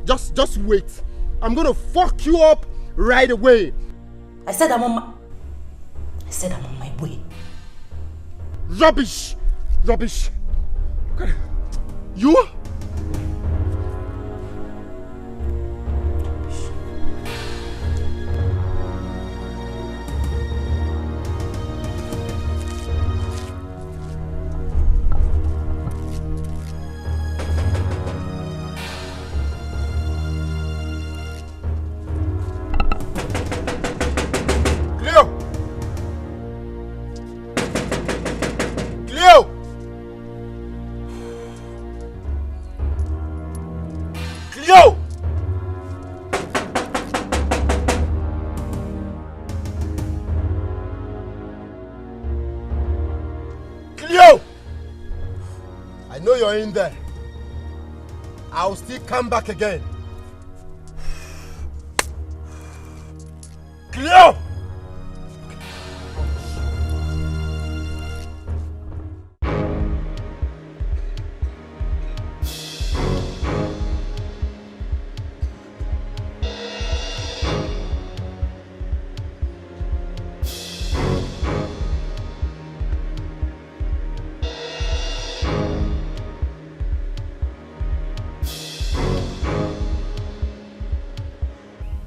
Just wait. I'm gonna fuck you up right away. I said I'm on my way. Rubbish! Look at it. You? You're in there. I'll still come back again. Cleo!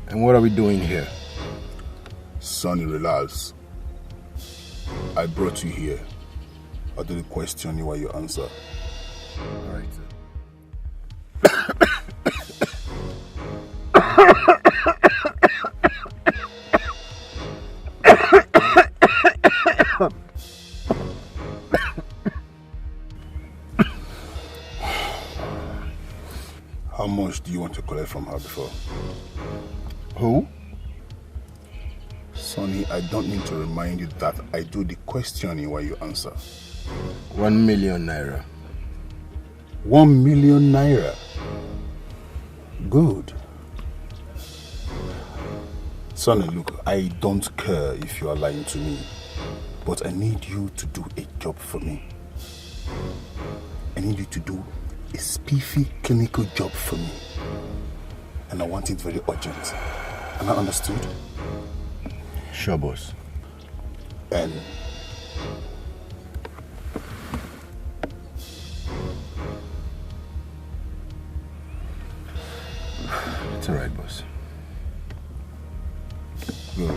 And what are we doing here? Sonny, relax. I brought you here. I didn't question you while you answer. All right. How much do you want to collect from her before? Who? Sonny, I don't need to remind you that I do the questioning while you answer. 1 million naira. 1 million naira? Good. Sonny, look, I don't care if you are lying to me, but I need you to do a job for me. I need you to do a spiffy clinical job for me. And I want it very urgent. Am I understood? Sure, boss. And it's all right, boss. Good.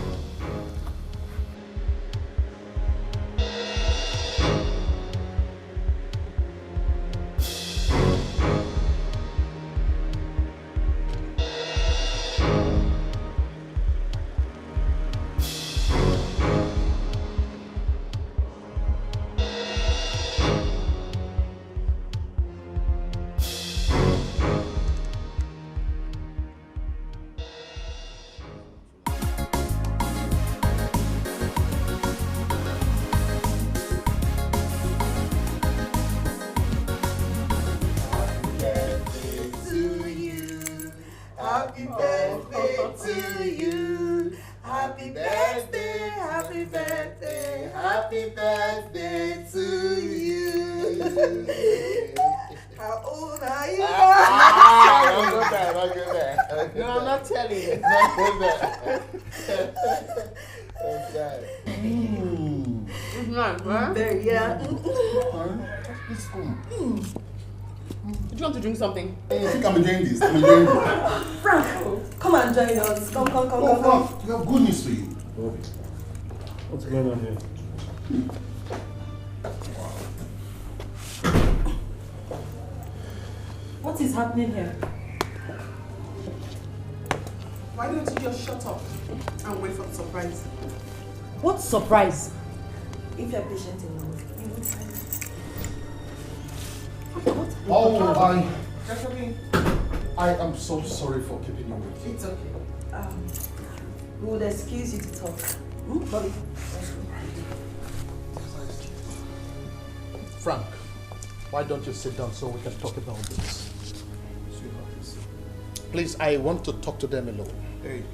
Happy birthday to you. Happy birthday, happy birthday, happy birthday to you. How old are you? Don't go there, don't go there. No, I'm not telling you. Don't go there. Okay. It's nice, right? Very, yeah. It's cool. Do you want to drink something? I think I'm enjoying this. I'm enjoying this. Frank, come and join us. Come. Frank, we have good news for you. What's going on here? What is happening here? Why don't you just shut up and wait for the surprise? What surprise? If you're patient enough, you will find it. That's okay. I am so sorry for keeping you waiting. It's okay. We would excuse you to talk. Bobby, let's go. Frank, why don't you sit down so we can talk about this? Please, I want to talk to them alone. Hey,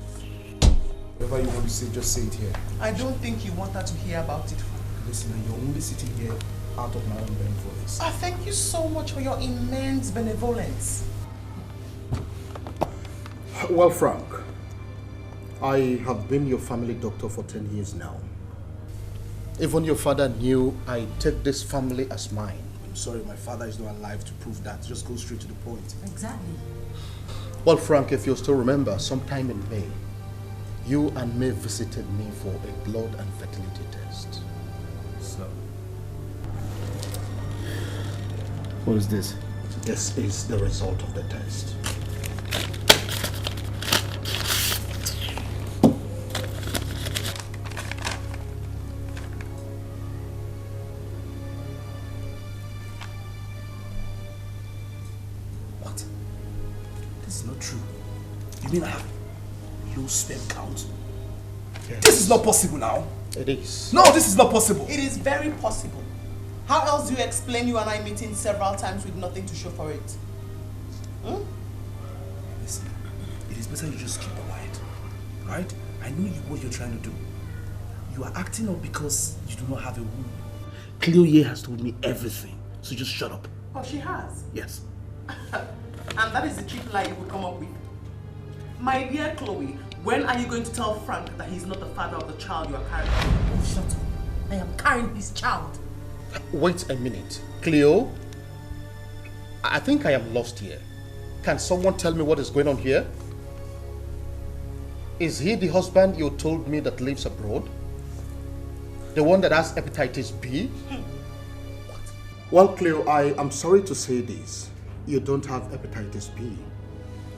whatever you want to say, just say it here. I don't think you want her to hear about it. Listen, you're only sitting here out of my own benevolence. Thank you so much for your immense benevolence. Well, Frank, I have been your family doctor for 10 years now. Even your father knew I take this family as mine. I'm sorry, my father is not alive to prove that. Just go straight to the point. Exactly. Well, Frank, if you still remember, sometime in May, you and May visited me for a blood and fertility test. So, what is this? This is the result of the test. What? This is not true. You mean I have low sperm count? Yes. This is not possible now. It is. No, this is not possible. It is very possible. How else do you explain you and I meeting several times with nothing to show for it? Listen, it is better you just keep quiet, right? I know what you're trying to do. You are acting up because you do not have a womb. Cleo has told me everything, so just shut up. Oh, she has? Yes. And that is the cheap lie you would come up with. My dear Chloe, when are you going to tell Frank that he's not the father of the child you are carrying? Oh, shut up. I am carrying his child. Wait a minute. Cleo, I think I am lost here. Can someone tell me what is going on here? Is he the husband you told me that lives abroad? The one that has hepatitis B? What? Well, Cleo, I am sorry to say this. You don't have hepatitis B.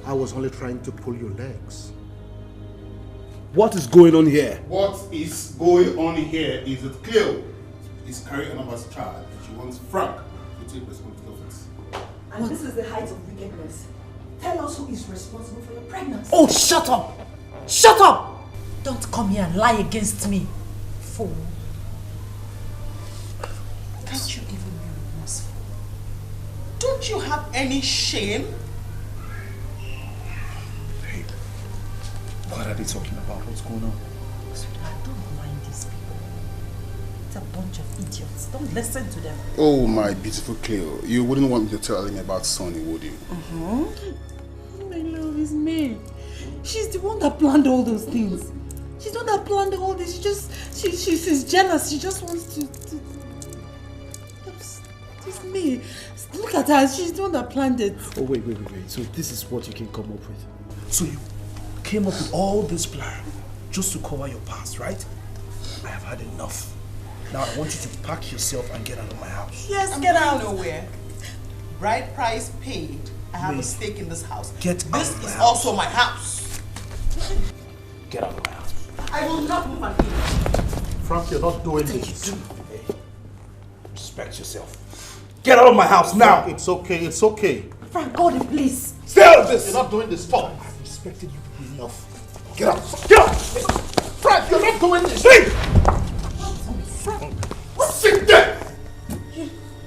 I was only trying to pull your legs. What is going on here? What is going on here is that Cleo is carrying another child and she wants Frank to take responsibility of it. And this is the height of wickedness. Tell us who is responsible for your pregnancy. Oh, shut up! Shut up! Don't come here and lie against me, fool. Can't you even be remorseful? Don't you have any shame? Hey, what are they talking about? What's going on? Sweetheart, don't mind these people. It's a bunch of idiots. Don't listen to them. Oh, my beautiful Cleo. You wouldn't want me to tell him about Sonny, would you? My love is me. She's the one that planned all those things. She's the one that planned all this. She's jealous. She just wants to. It's me. Look at her. She's the one that planned it. Oh, wait. So this is what you can come up with. So you came up with all this plan just to cover your past, right? I have had enough. Now I want you to pack yourself and get out of my house. Yes, get out. Nowhere. Bride price paid. I have a stake in this house. Get out This of my is house. also my house. Get out of my house. I will not move an inch. Frank, you're not doing this. Hey, respect yourself. Get out of my house now! Frank, it's okay, it's okay. Frank, God, please. Stay out of this! You're not doing this. Stop. I've respected you enough. Get out. Get out. Frank, you're not doing this. Leave! Frank, sit there.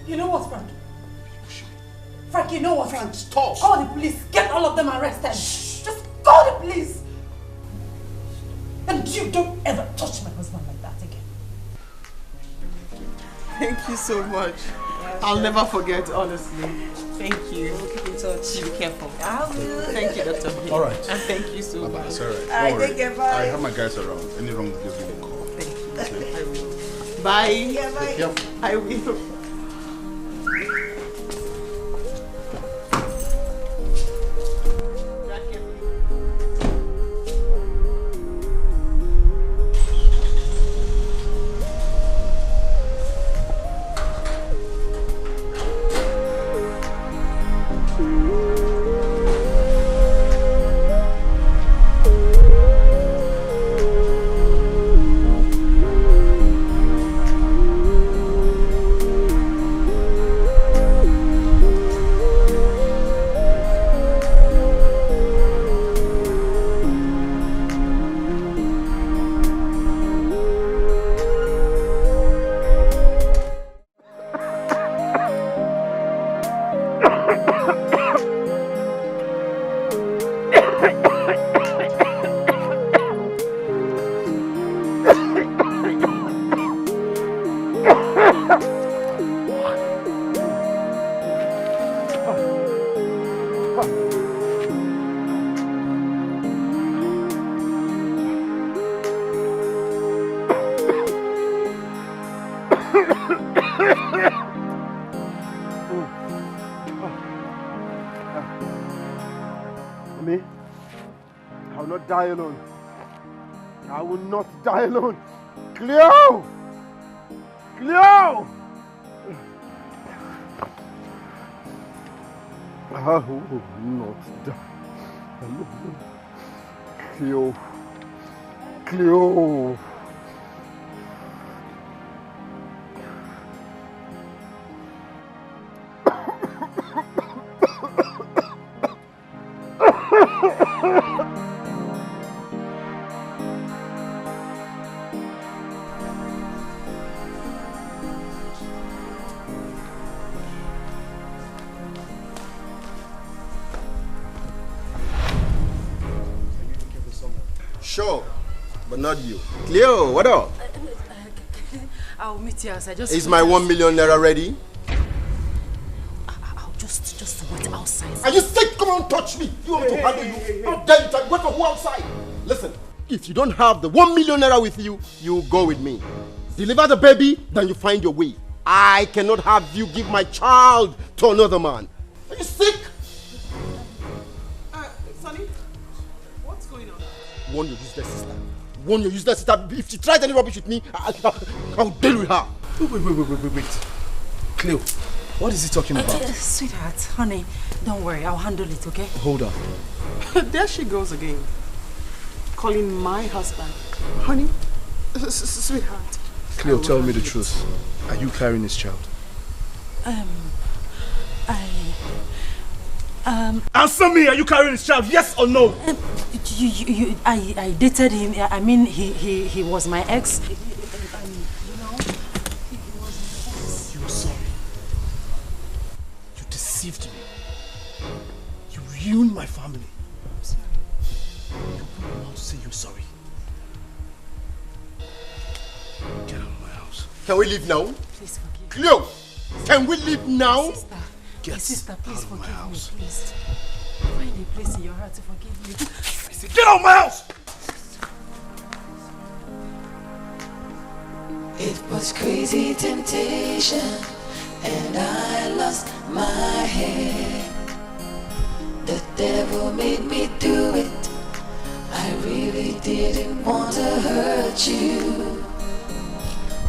You know what, Frank? Frank, you know what? Frank, stop. Call the police. Get all of them arrested. Just call the police. And you don't ever touch my husband like that again. Thank you so much. I'll never forget, honestly. Thank you. We'll keep in touch. Be careful. I will. Thank you, Dr. B. All right. And thank you so much. It's all right. All right, Don't worry. take care, bye. I have my guys around. Any wrong, just give me a call. Thank you. I will. Bye. Yeah, bye. Take care. I will. Me, I will not die alone. I will not die alone. Cleo! Cleo! I will not die alone. Cleo. Cleo. Sure, but not you. Cleo, what up? I'll meet you outside. Just Is my 1 million naira ready? I'll just wait outside. Are you sick? Come on, touch me. You want me to handle you? How dare you? Wait for who outside? Listen, if you don't have the 1 million naira with you, you go with me. Deliver the baby, then you find your way. I cannot have you give my child to another man. Are you sick? Sonny, what's going on? Warn your useless sister. Warn your useless sister. If she tries any rubbish with me, I'll deal with her. Wait. Cleo, what is he talking about? Sweetheart, honey, don't worry. I'll handle it, okay? Hold on. There she goes again. Calling my husband. Honey, sweetheart. Cleo, tell me the truth. Are you carrying this child? Answer me! Are you carrying this child? Yes or no? I dated him. I mean, he was my ex. You're sorry. You deceived me. You ruined my family. I'm sorry. You put me out to say you're sorry. Get out of my house. Can we leave now? Please forgive me. Cleo, can we leave now? Sister, Get sister, please out of my forgive house. me, please. Find a place in your heart to forgive me. I said, get out of my house! It was crazy temptation, and I lost my head. The devil made me do it. I really didn't want to hurt you.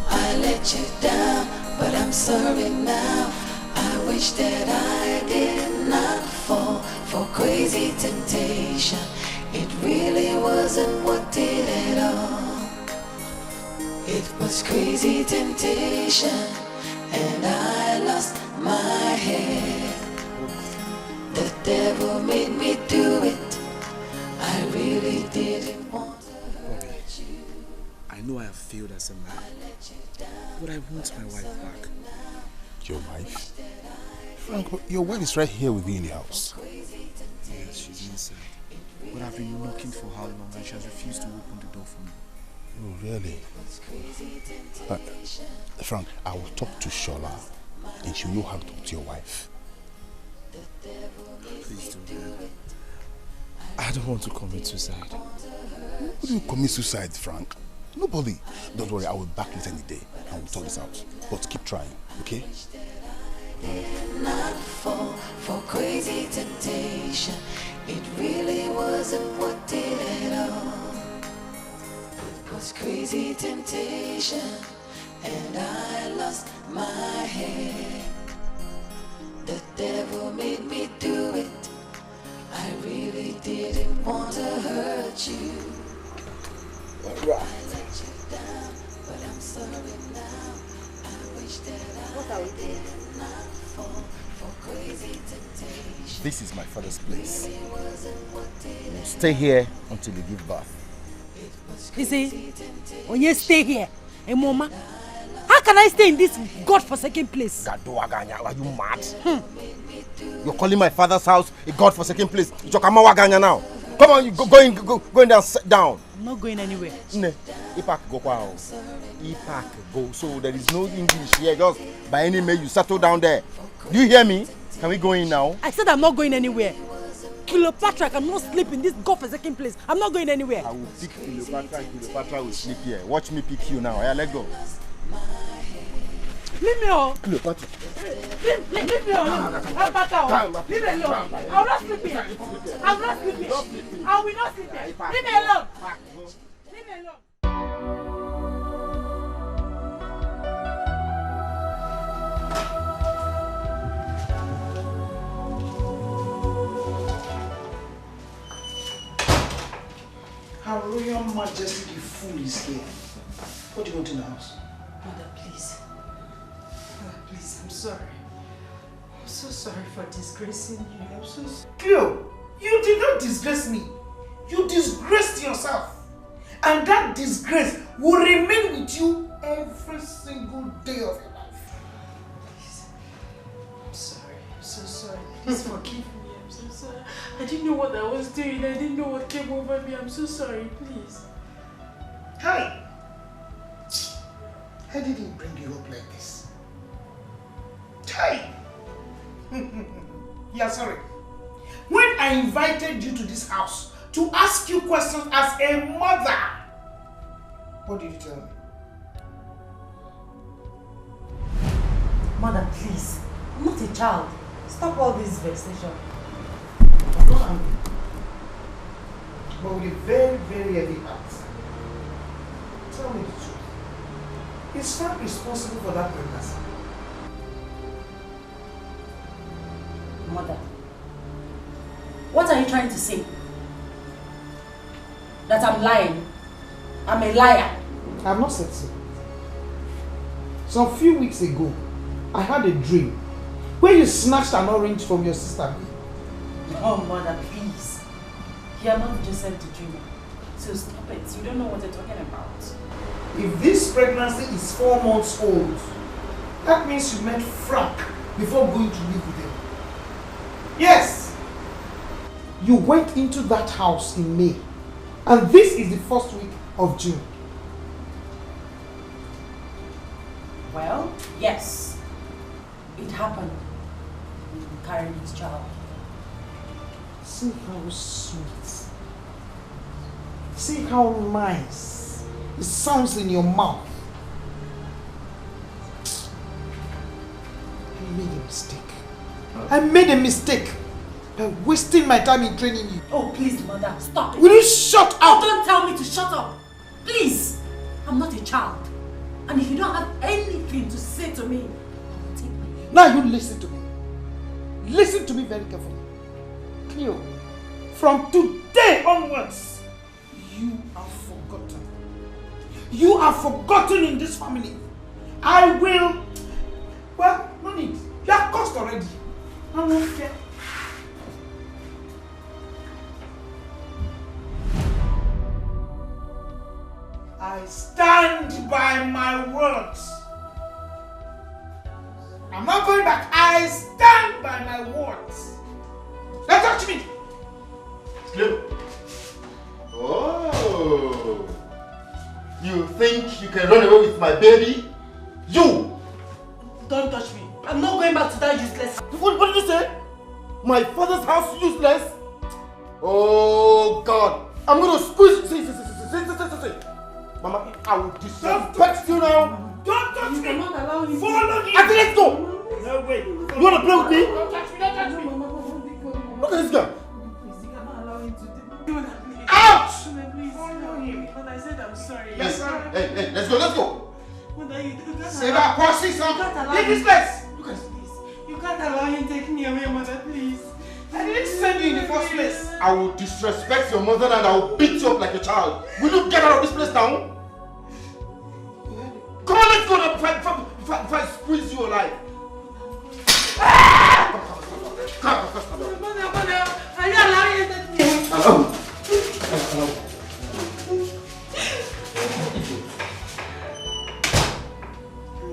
I let you down, but I'm sorry now. I wish that I did not fall for crazy temptation. It really wasn't worth it at all. It was crazy temptation, and I lost my head. The devil made me do it. I really didn't want to hurt you. I know I have failed as a man, but I want my wife back. Your wife? Frank, your wife is right here with you in the house. Yes, she's inside. But I've been knocking for how long and she has refused to open the door for me. Oh, really? Frank, I will talk to Shola and she'll know how to talk to your wife. Please don't. I don't want to commit suicide. Who do you commit suicide, Frank? Nobody. Don't worry, I will back this any day and we'll sort this out. But keep trying, okay? Not fall for crazy temptation. It really wasn't what did it all. It was crazy temptation, and I lost my head. The devil made me do it. I really didn't want to hurt you. I let you down, but I'm sorry now. I wish that I did not fall for crazy temptation. This is my father's place. We'll stay here until they give birth. You see, when you stay here, hey mama, how can I stay in this godforsaken place? Are you mad? You're calling my father's house a godforsaken place? Waganya now. Come on, you go in there and sit down. I'm not going anywhere. Ipak go wow. Ipak go. So there is no English here. Just by any means, you settle down there. Do you hear me? Can we go in now? I said I'm not going anywhere. Cleopatra cannot sleep in this godforsaken place. I'm not going anywhere. I will pick Cleopatra and Cleopatra will sleep here. Watch me pick you now. Yeah, let go. Leave me alone. Cleopatra. Leave me alone. Leave me alone. I will not sleep here. I will not sleep here. I will not sleep here. Leave me alone. Leave me alone. Her Royal Majesty the Fool is here. What do you want in the house? Mother, please. Mother, please, I'm sorry. I'm so sorry for disgracing you. I'm so sorry. Cleo, you did not disgrace me. You disgraced yourself. And that disgrace will remain with you every single day of your life. Please. I'm sorry. I'm so sorry. Please forgive me. I'm so sorry. I didn't know what I was doing. I didn't know what came over me. I'm so sorry. Please. Hi. I didn't bring you up like this. Hi. Yeah, sorry. When I invited you to this house to ask you questions as a mother, what did you tell me? Mother, please. I'm not a child. Stop all this vexation. I'm not angry. But with a very, very heavy heart. Tell me the truth. Is Frank responsible for that pregnancy? Mother, what are you trying to say? That I'm lying? I'm a liar? I have not said so. Some few weeks ago, I had a dream where you snatched an orange from your sister. Oh, Mother, please. You are not Joseph the dreamer. So stop it. You don't know what you're talking about. If this pregnancy is 4 months old, that means you met Frank before going to live with him. Yes! You went into that house in May, and this is the first week of June. Well, yes. It happened. You carried his child. See how sweet. See how nice it sounds in your mouth. I made a mistake. I made a mistake by wasting my time in training you. Oh, please, Mother, stop it. Will you shut up? Oh, don't tell me to shut up. Please. I'm not a child. And if you don't have anything to say to me, I will take my leave. Now you listen to me. Listen to me very carefully. Cleo, from today onwards, you are forgotten. You are forgotten in this family. I will... Well, no need. You are cursed already. I won't care. I stand by my words. I'm not going back. I stand by my words. Don't touch me. Oh, you think you can run away with my baby? You! Don't touch me. I'm not going back to that useless house. What did you say? My father's house useless? Oh God! I'm gonna squeeze. See. Mama, I will disrespect you now. Don't touch me! Follow me! I said let's go! No, wait. You wanna play with me? Don't touch me! Don't touch me! Look at this guy. Please, you cannot allow him to do that. Please. Ouch! Please, follow him. But I said I'm sorry. Yes. Hey, let's go. Mother, you can't Say that, Percy, son. Leave this place. Look at this. You can't allow him taking me away, Mother, please. I didn't send you in the first place. I will disrespect your mother and I will beat you up like a child. Will you get out of this place now? Come on, let's go now if I squeeze you alive. Mother, are you allowing him to take me? Hello.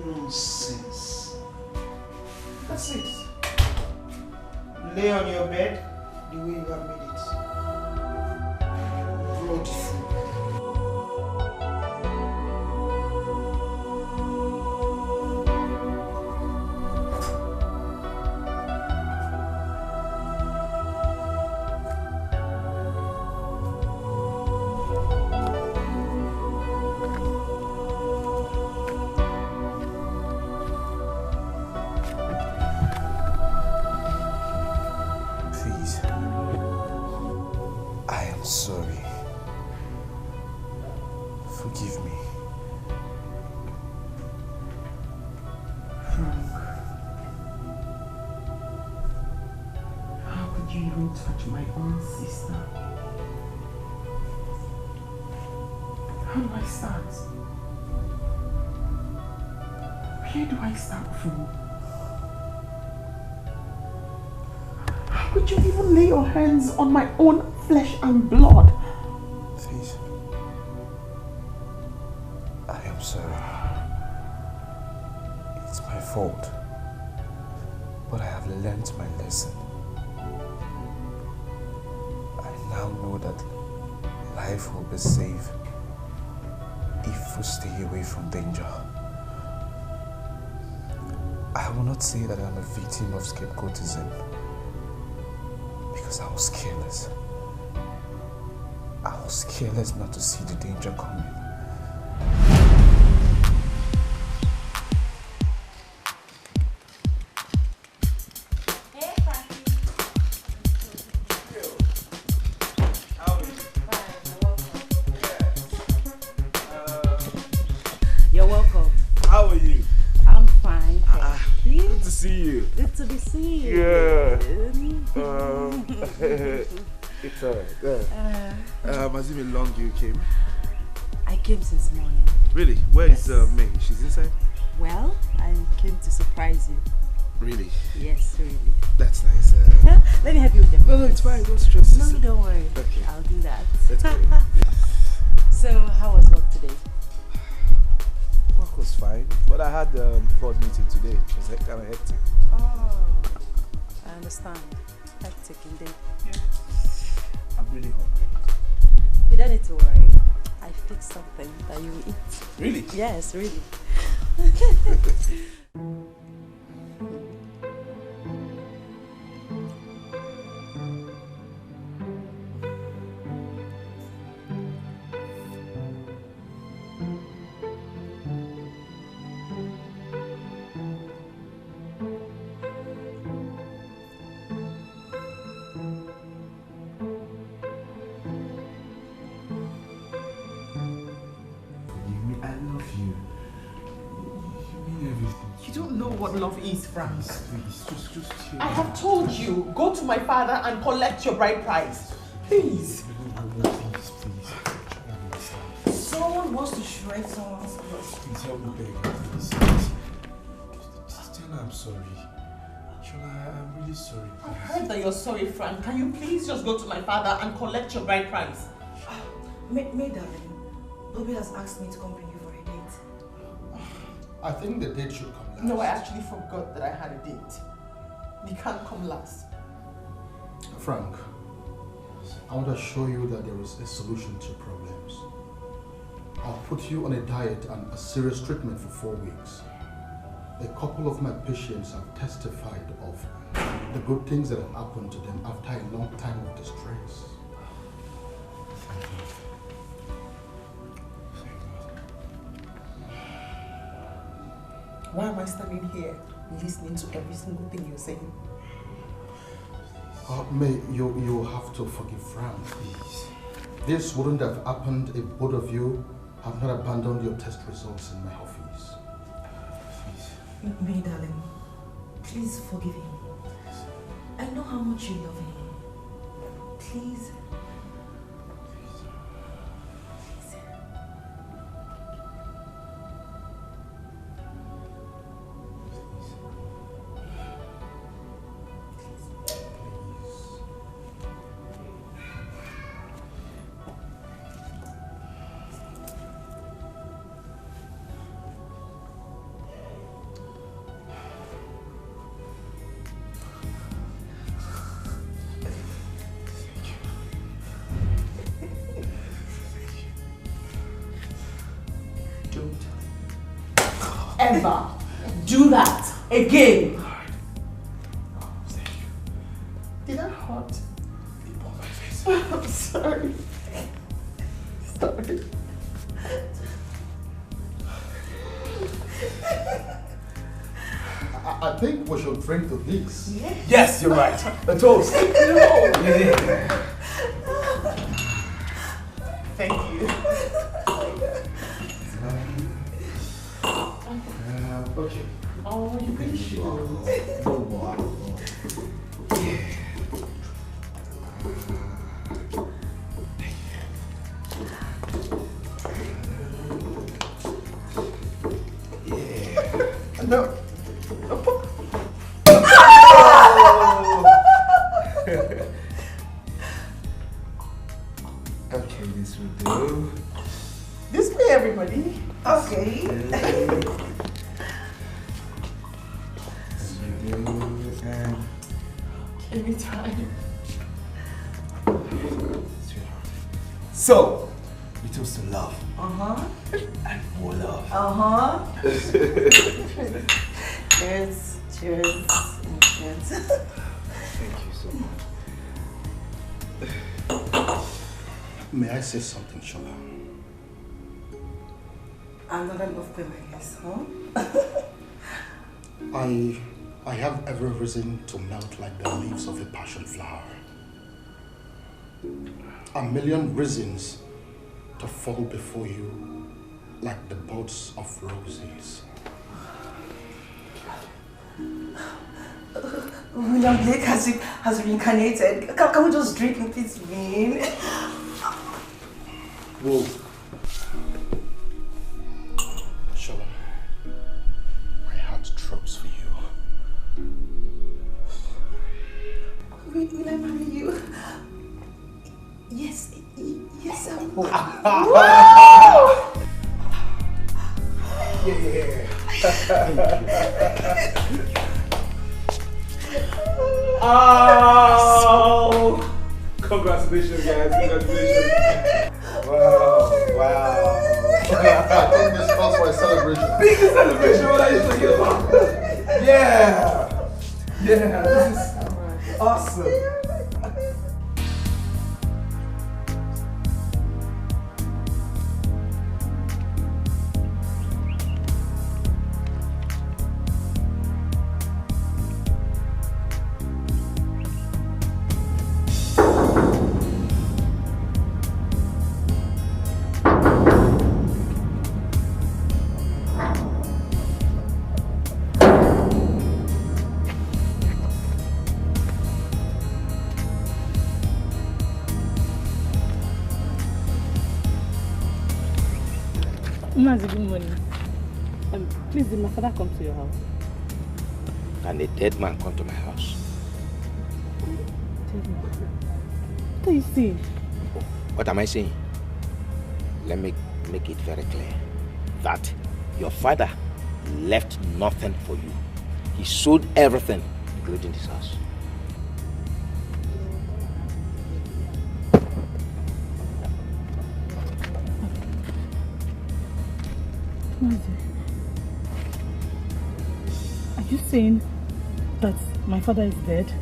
Nonsense. That's it. Lay on your bed the way you have made it. Bloody fool. Touch my own sister. How do I start? Where do I start from? How could you even lay your hands on my own flesh and blood? Please. I am sorry. It's my fault. But I have learned my lesson. I now know that life will be safe if we stay away from danger. I will not say that I'm a victim of scapegoatism because I was careless. I was careless not to see the danger coming. Has it been long you came? I came since morning. Really? Where is May? She's inside? Well, I came to surprise you. Really? Yes, really. That's nice. Let me help you with them. No, it's fine. Don't stress. No, don't worry. Okay. I'll do that. That's great. So, how was work today? Work was fine, but I had board meeting today. It was kind of hectic. Oh, I understand. Hectic indeed. Yeah. I'm really hungry. You don't need to worry. I fixed something that you will eat. Really? Yes, really. What love is, Frank. Please, just chill. I have told you, go to my father and collect your bride price. Please. Please. Someone wants to shred someone's clothes. Please help me beg. Please. Just tell her I'm sorry. Shola, I'm really sorry. I heard that you're sorry, Frank. Can you please just go to my father and collect your bride price? May darling, Bobby has asked me to come bring you for a date. I think the date should come last. No, I actually forgot that I had a date. You can't come last. Frank, I want to show you that there is a solution to problems. I'll put you on a diet and a serious treatment for 4 weeks. a couple of my patients have testified of the good things that have happened to them after a long time of distress. Why am I standing here listening to every single thing you're saying? May, you have to forgive Fran, please. This wouldn't have happened if both of you have not abandoned your test results in my office. May, darling, please forgive him. I know how much you love him. Please. Ever do that again. Did I hurt? I'm sorry. Sorry. I think we should drink to this. Yes, you're right. A toast. Yeah. Thank you. Okay. Oh, you can shoot. No. Okay, this will do. Display everybody. Okay. Anytime. So, we toast to love. Uh-huh. And more love. Uh-huh. Cheers. Cheers. Cheers. Thank you so much. May I say something, Shola? Another love poem, I guess, huh? I have every reason to melt like the leaves of a passion flower. A million reasons to fall before you like the buds of roses. William Blake has reincarnated. Can we just drink in peace, man? Whoa. Shola, my heart throbs for you. Will I marry you? Yes, yes, I will. Oh! Congratulations, guys. Congratulations. Wow. I think this calls for a celebration. Biggest celebration, what are you talking about? Yeah. Yeah, this is awesome. Mazi, good morning. Please, did my father come to your house? Can a dead man come to my house? Dead man? What are you saying? What am I saying? Let me make it very clear that your father left nothing for you. He sold everything, including this house. you saying that my father is dead?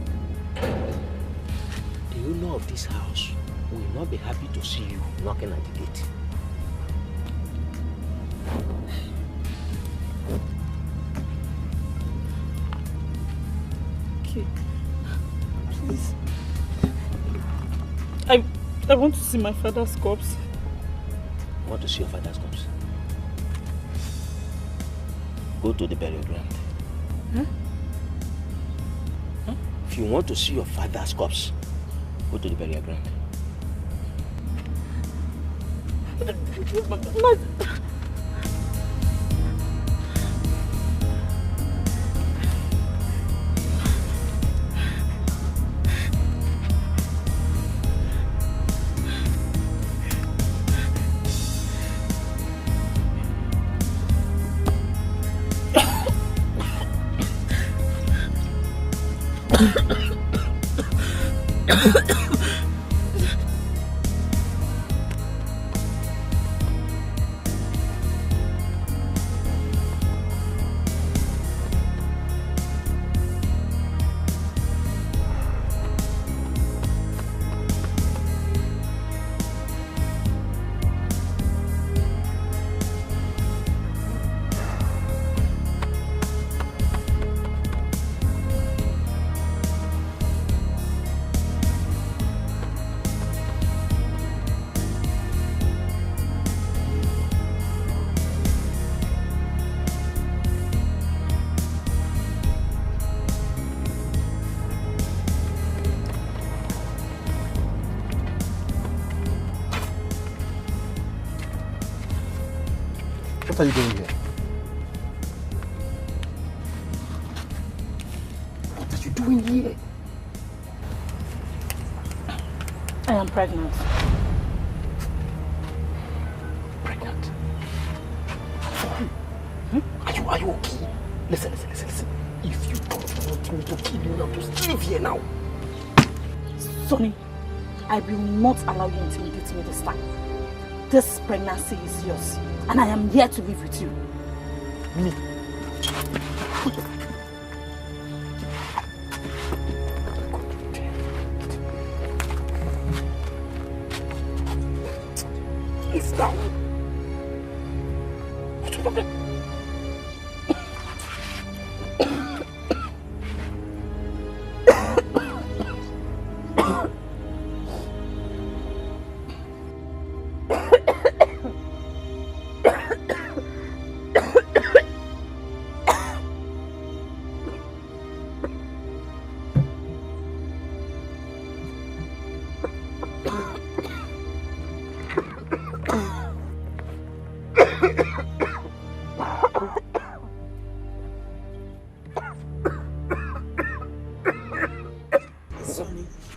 Do you know of this house will not be happy to see you knocking at the gate? Okay. Please. I want to see my father's corpse. You want to see your father's corpse? Go to the burial ground. Huh? Huh? If you want to see your father's corpse, go to the burial ground. What are you doing here? What are you doing here? I am pregnant. Pregnant? Hmm? Are you okay? Listen. If you don't want me to kill you now, just leave here now. Sonny, I will not allow you to intimidate me this time. This pregnancy is yours, and I am here to live with you. Me? It's down. What's the problem?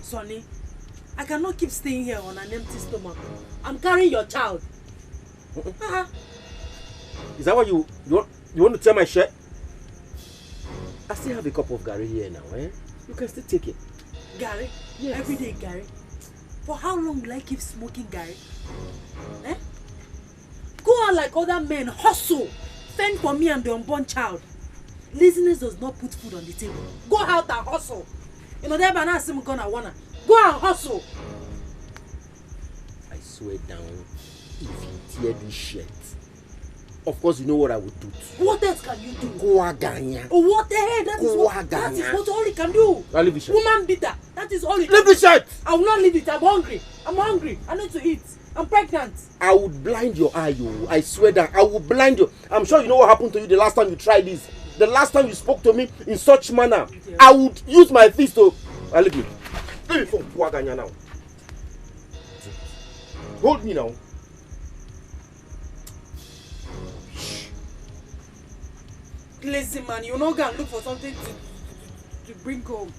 Sonny, I cannot keep staying here on an empty stomach. I'm carrying your child. Is that what you want to tear my shirt? I still have a cup of Gary here now, eh? You can still take it. Gary? Yes. Every day, Gary. For how long will I keep smoking Gary? Eh? Go on like other men, hustle, fend for me and the unborn child. Laziness does not put food on the table. Go out and hustle. You know that banana sim gonna wanna. Go and hustle. I swear down, if you tear this shirt, of course you know what I would do. What else can you do? Go aganya. Oh, what the hell? That is what all he can do. I'll leave the shirt. Woman beater. That is all he can do. Leave the shirt! I will not leave it. I'm hungry. I need to eat. I'm pregnant. I would blind your eye, you. I swear that I will blind you. I'm sure you know what happened to you the last time you tried this. The last time you spoke to me in such manner. Yeah. I would use my fist to... I'll leave you. Leave me for Puaganya now. Hold me now. Lazy man, you're not gonna look for something to bring home.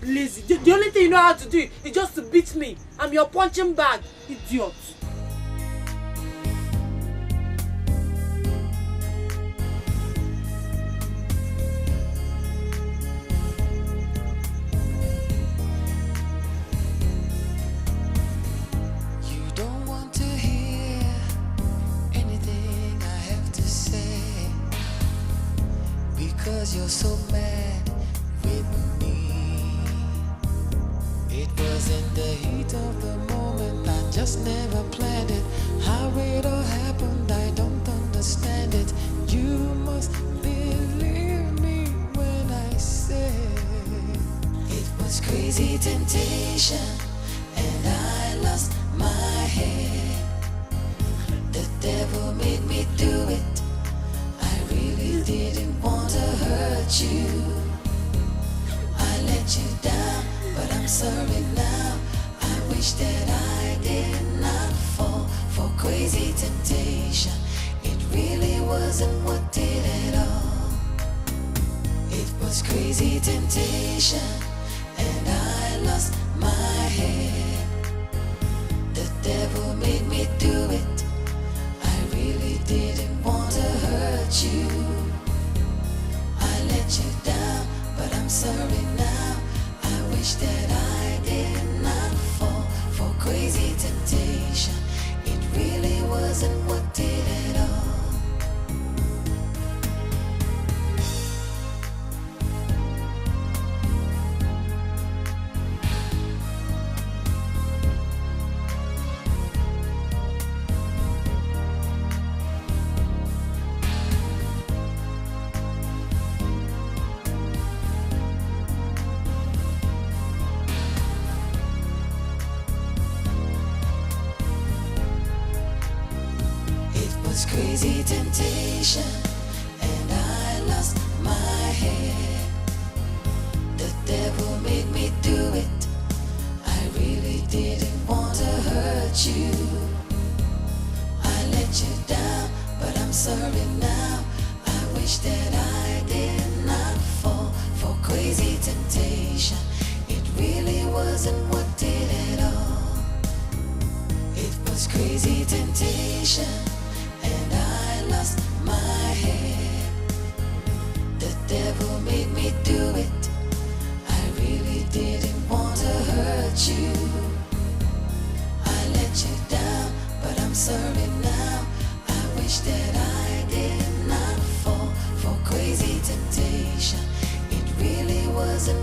Lazy. The only thing you know how to do is just to beat me. I'm your punching bag, idiot. Because was so mad with me. It was in the heat of the moment, I just never planned it. How it all happened, I don't understand it. You must believe me when I say it was crazy temptation, and I lost my head. The devil made me do it. I really didn't want to hurt you. I let you down, but I'm sorry now. I wish that I did not fall for crazy temptation. It really wasn't what did it all. It was crazy temptation, and I lost my head. The devil made me do it. I really didn't want to hurt you. I let you down, but I'm sorry now. I wish that I did not fall for crazy temptation. It really wasn't what did it all. Crazy temptation, and I lost my head. The devil made me do it. I really didn't want to hurt you. I let you down, but I'm sorry now. I wish that I did not fall for crazy temptation. It really wasn't what did it all. It was crazy temptation, and I lost my head. The devil made me do it. I really didn't want to hurt you. I let you down, but I'm sorry now. I wish that I did not fall for crazy temptation. It really wasn't